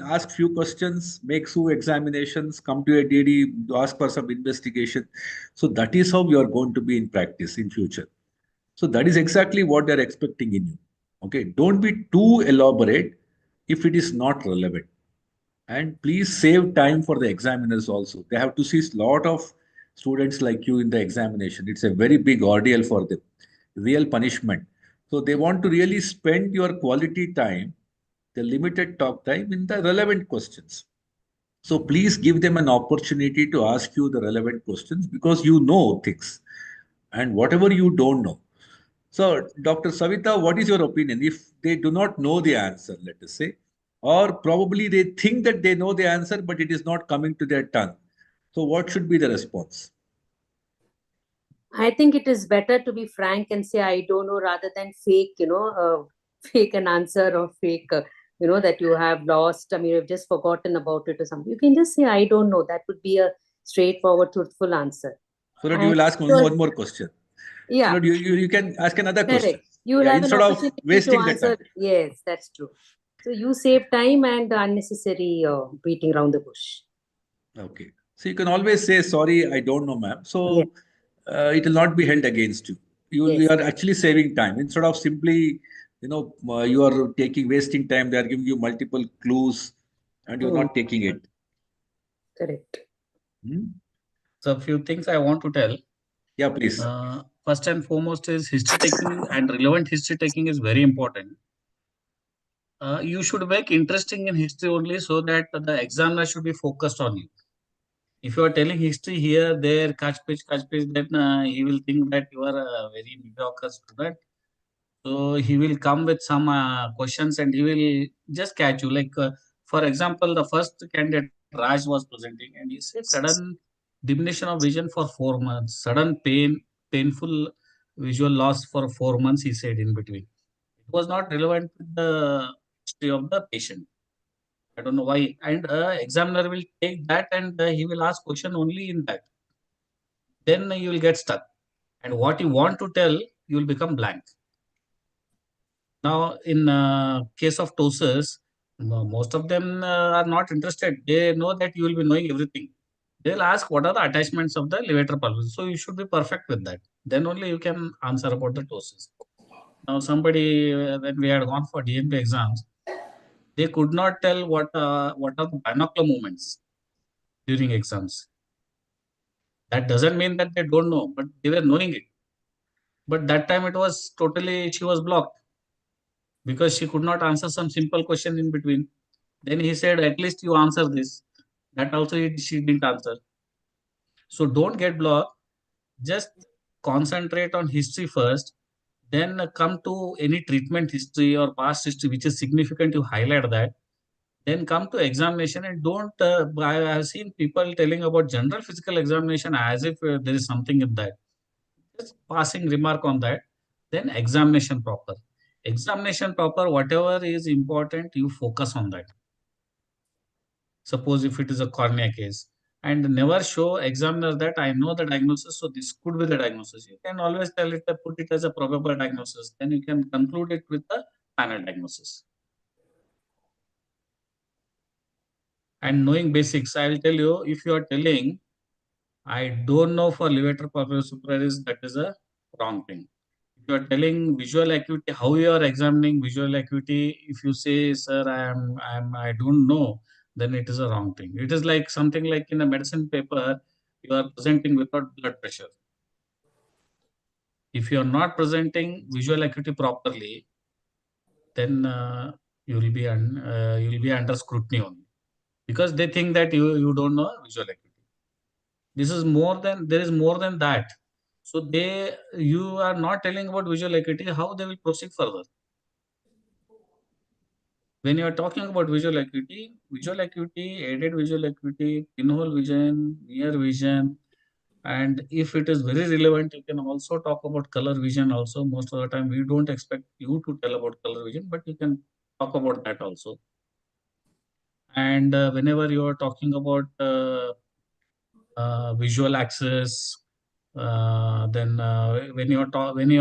ask few questions, make few examinations, come to a DD, ask for some investigation. So that is how you are going to be in practice in future. So that is exactly what they're expecting in you. Okay, don't be too elaborate if it is not relevant. And please save time for the examiners also. They have to see a lot of students like you in the examination. It's a very big ordeal for them, real punishment. So they want to really spend your quality time, the limited talk time in the relevant questions. So please give them an opportunity to ask you the relevant questions because you know things and whatever you don't know. So, Dr. Savita, what is your opinion? If they do not know the answer, let us say, or probably they think that they know the answer, but it is not coming to their tongue. So, what should be the response? I think it is better to be frank and say I don't know rather than fake, fake an answer or fake, that you have lost. I mean, you've just forgotten about it or something. You can just say I don't know. That would be a straightforward, truthful answer. So that you And will ask one more question. yeah, So that you can ask another question. correct. You will Yeah, have an instead of opportunity to wasting the answer. time. Yes, that's true. So you save time and unnecessary beating around the bush. Okay. So you can always say, sorry, I don't know, ma'am. Yes, So it will not be held against you. You yes. are actually saving time. Instead of simply, you are wasting time. They are giving you multiple clues and you're not taking it. Correct. Hmm? So a few things I want to tell. Yeah, please. First and foremost is history taking, and relevant history taking is very important. You should make interesting in history only so that the examiner should be focused on you. If you are telling history here, there, catch page, then he will think that you are a very mediocre student. So he will come with some questions and he will just catch you. Like, for example, the first candidate Raj was presenting and he said sudden diminution of vision for 4 months, sudden painful visual loss for 4 months, he said in between. It was not relevant with the history of the patient. I don't know why. And examiner will take that and he will ask question only in that. Then you will get stuck. And what you want to tell, you will become blank. Now, in case of ptosis, most of them are not interested. They know that you will be knowing everything. They'll ask what are the attachments of the levator pulvis. So you should be perfect with that. Then only you can answer about the ptosis. Now, somebody, when we had gone for DMP exams, they could not tell what are the binocular movements during exams. That doesn't mean that they don't know, but they were knowing it. But that time it was totally, she was blocked because she could not answer some simple question in between. Then he said, at least you answer this. That also she didn't answer. So don't get blocked. Just concentrate on history first. Then come to any treatment history or past history which is significant. You highlight that. Then come to examination and don't. I have seen people telling about general physical examination as if there is something in that. Just passing remark on that. Then examination proper. Examination proper. Whatever is important, you focus on that. Suppose if it is a cornea case, and never show examiner that I know the diagnosis, so this could be the diagnosis. You can always tell it, put it as a probable diagnosis. Then you can conclude it with the final diagnosis. And knowing basics, I will tell you, if you are telling, I don't know for levator pulvis superior, that is a wrong thing. If you are telling visual acuity, how you are examining visual acuity, if you say, sir, I don't know, then it is a wrong thing. It is like something like in a medicine paper, you are presenting without blood pressure. If you are not presenting visual acuity properly, then you will be under scrutiny only, because they think that you don't know visual acuity. There is more than that. So you are not telling about visual acuity, how they will proceed further. When you are talking about visual acuity, aided visual acuity, pinhole vision, near vision, and if it is very relevant, you can also talk about color vision also. Most of the time, we don't expect you to tell about color vision, but you can talk about that also. And whenever you are talking about visual access, then when you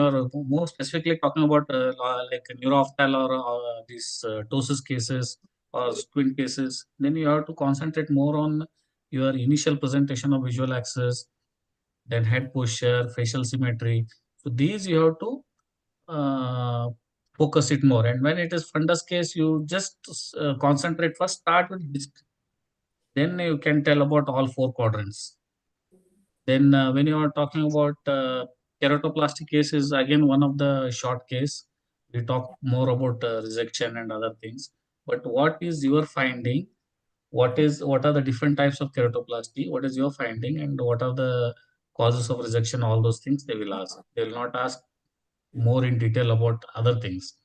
are more specifically talking about like neurophthal or these ptosis cases or squint cases, then you have to concentrate more on your initial presentation of visual access, then head posture, facial symmetry. So these you have to focus it more. And when it is fundus case, you just concentrate first, start with disc. Then you can tell about all four quadrants. Then when you are talking about keratoplasty case is again one of the short case. We talk more about resection and other things. But what is your finding? What are the different types of keratoplasty? What is your finding, and what are the causes of resection? All those things they will ask. They will not ask more in detail about other things.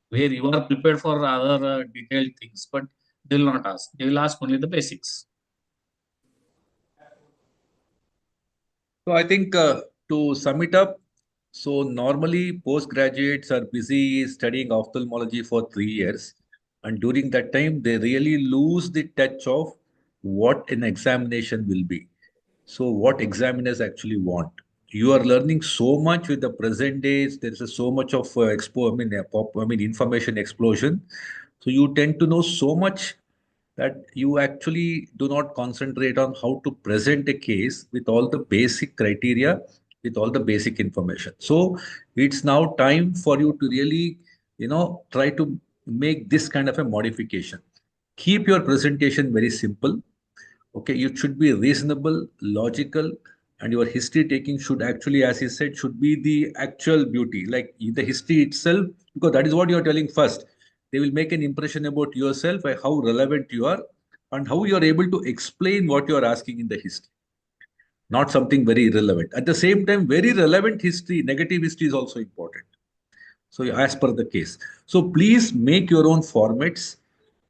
Where you are prepared for other detailed things, but they will not ask. They will ask only the basics. So I think to sum it up, so normally postgraduates are busy studying ophthalmology for 3 years, and during that time they really lose the touch of what an examination will be. So what examiners actually want. You are learning so much with the present days. There is so much of information explosion. So you tend to know so much that you actually do not concentrate on how to present a case with all the basic criteria, with all the basic information. So it's now time for you to really, try to make this kind of a modification. Keep your presentation very simple. Okay, you should be reasonable, logical, and your history taking should actually, as he said, should be the actual beauty, like the history itself, because that is what you are telling first. They will make an impression about yourself by how relevant you are and how you are able to explain what you are asking in the history. Not something very irrelevant. At the same time, very relevant history, negative history is also important. So as per the case. So please make your own formats.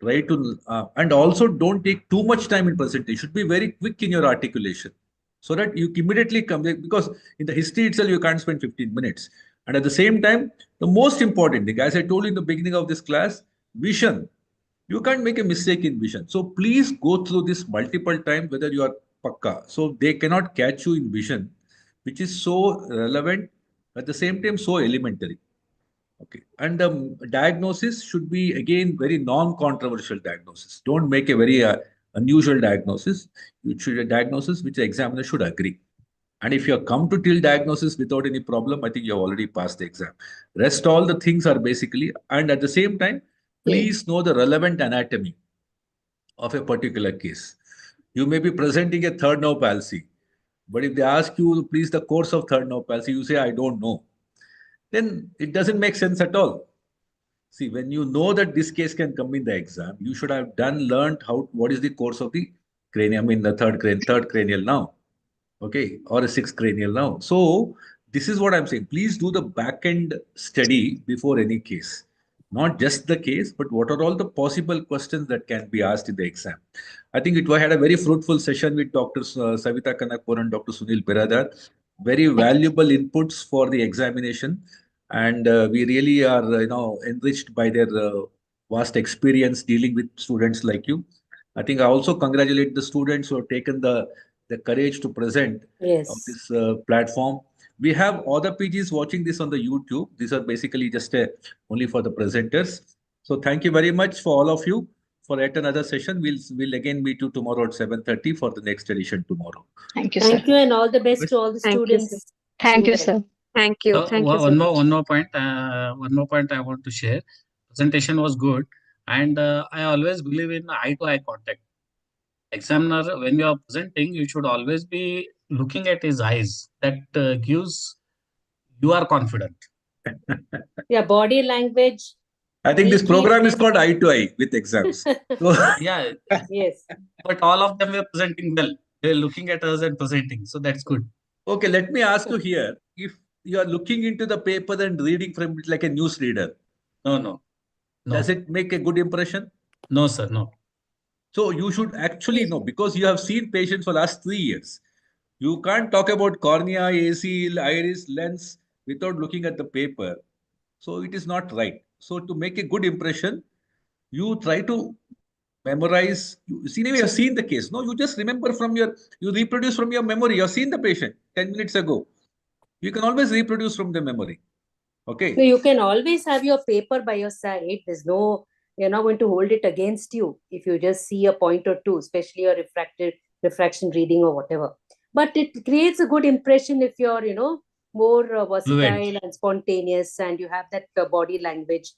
Try to and also don't take too much time in presentation. Should be very quick in your articulation, so that you immediately come back, because in the history itself you can't spend 15 minutes. And at the same time, the most important thing, as I told you in the beginning of this class, vision. You can't make a mistake in vision. So please go through this multiple times whether you are pakka. So they cannot catch you in vision, which is so relevant at the same time so elementary. Okay. And the diagnosis should be again very non-controversial diagnosis. Don't make a very unusual diagnosis. You should a diagnosis which the examiner should agree. And if you have come to till diagnosis without any problem, I think you have already passed the exam. Rest all the things are basically, and at the same time, please know the relevant anatomy of a particular case. You may be presenting a third nerve palsy, but if they ask you, please, the course of third nerve palsy, you say, I don't know. Then it doesn't make sense at all. See, when you know that this case can come in the exam, you should have learned what is the course of the cranium in the third cranial now. Okay, or a sixth cranial now. So this is what I'm saying. Please do the back end study before any case, not just the case, but what are all the possible questions that can be asked in the exam. I think it had a very fruitful session with Dr. Savita Kanakpur and Dr. Sunil Biradar. Very valuable inputs for the examination, and we really are enriched by their vast experience dealing with students like you. I think I also congratulate the students who have taken the courage to present on Yes. this platform. We have other PGs watching this on the YouTube. These are basically just only for the presenters. So thank you very much for all of you for yet another session. We'll again meet you tomorrow at 7:30 for the next edition tomorrow. Thank you, sir. Thank you, and all the best to all the Thank you, sir. students. Thank you, Well. sir. Thank you. Thank you so One much. more point I want to share. Presentation was good, and I always believe in eye-to-eye contact. Examiner, when you are presenting, you should always be looking at his eyes. That gives you are confident. Yeah, body language. I think this We program is keep- called Eye to Eye with exams. So, Yeah, Yes. but all of them were presenting well. They're looking at us and presenting, so that's good. okay, let me ask you here, if you are looking into the paper and reading from it like a news reader, No. does it make a good impression? No, sir, no. So you should actually know, because you have seen patients for last 3 years. You can't talk about cornea, AC, iris, lens without looking at the paper. So it is not right. So to make a good impression, you try to memorize. You see, you have seen the case. No, you just remember you reproduce from your memory. You have seen the patient 10 minutes ago. You can always reproduce from the memory. Okay. So you can always have your paper by your side. You're not going to hold it against you if you just see a point or two, especially a refraction reading or whatever. But it creates a good impression if you're, more versatile and spontaneous, and you have that body language.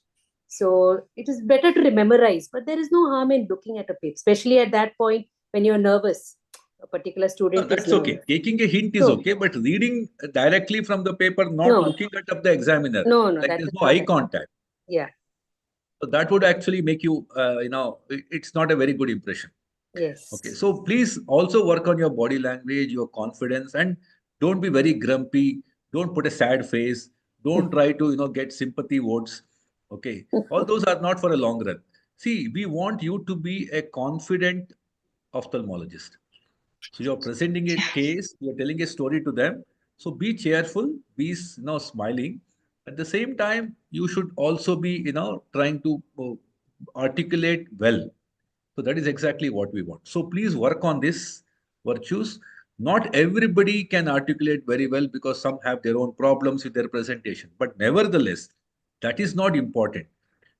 So it is better to memorize, but there is no harm in looking at a paper, especially at that point when you're nervous. A particular No, student that's is okay. nervous. Taking a hint is So- okay, but reading directly from the paper, not No. looking at the examiner. No, Like that there's is no not eye it. contact. Yeah. So that would actually make you, it's not a very good impression. Yes. Okay. So please also work on your body language, your confidence, and don't be very grumpy. Don't put a sad face. Don't try to, get sympathy votes. Okay. All those are not for a long run. See, we want you to be a confident ophthalmologist. So you're presenting a case, you're telling a story to them. So be cheerful, be smiling. At the same time, you should also be trying to articulate well. So that is exactly what we want. So please work on this virtues. Not everybody can articulate very well because some have their own problems with their presentation. But nevertheless, that is not important.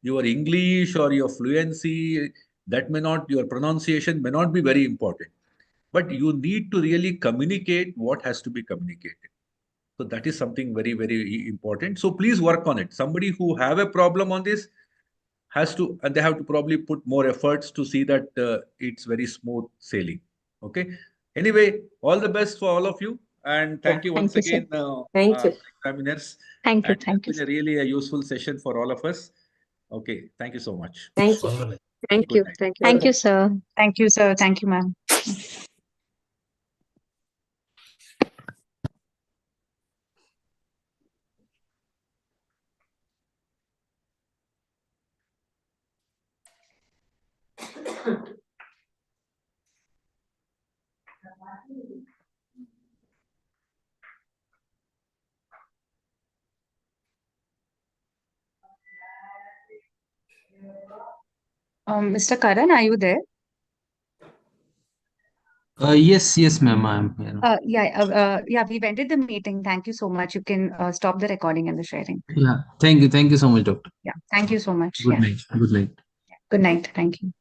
Your English or your fluency, your pronunciation may not be very important, but you need to really communicate what has to be communicated. So that is something very, very important. So please work on it. Somebody who have a problem on this and they have to probably put more efforts to see that it's very smooth sailing. Okay. Anyway, all the best for all of you. And thank you once Thank you, again, Thank you. examiners. Thank you. And Thank you, it's been sir. really a useful session for all of us. Okay. Thank you so much. Thank you. All the best. Thank Good you. night. Thank you. Thank you, sir. Thank you, sir. Thank you, ma'am. Mr. Karan, are you there? Yes, ma'am, I'm here. Yeah, we've ended the meeting. Thank you so much. You can stop the recording and the sharing. Yeah, thank you so much, doctor. Yeah, thank you so much. Good Yeah, night. Good night. good night. Thank you.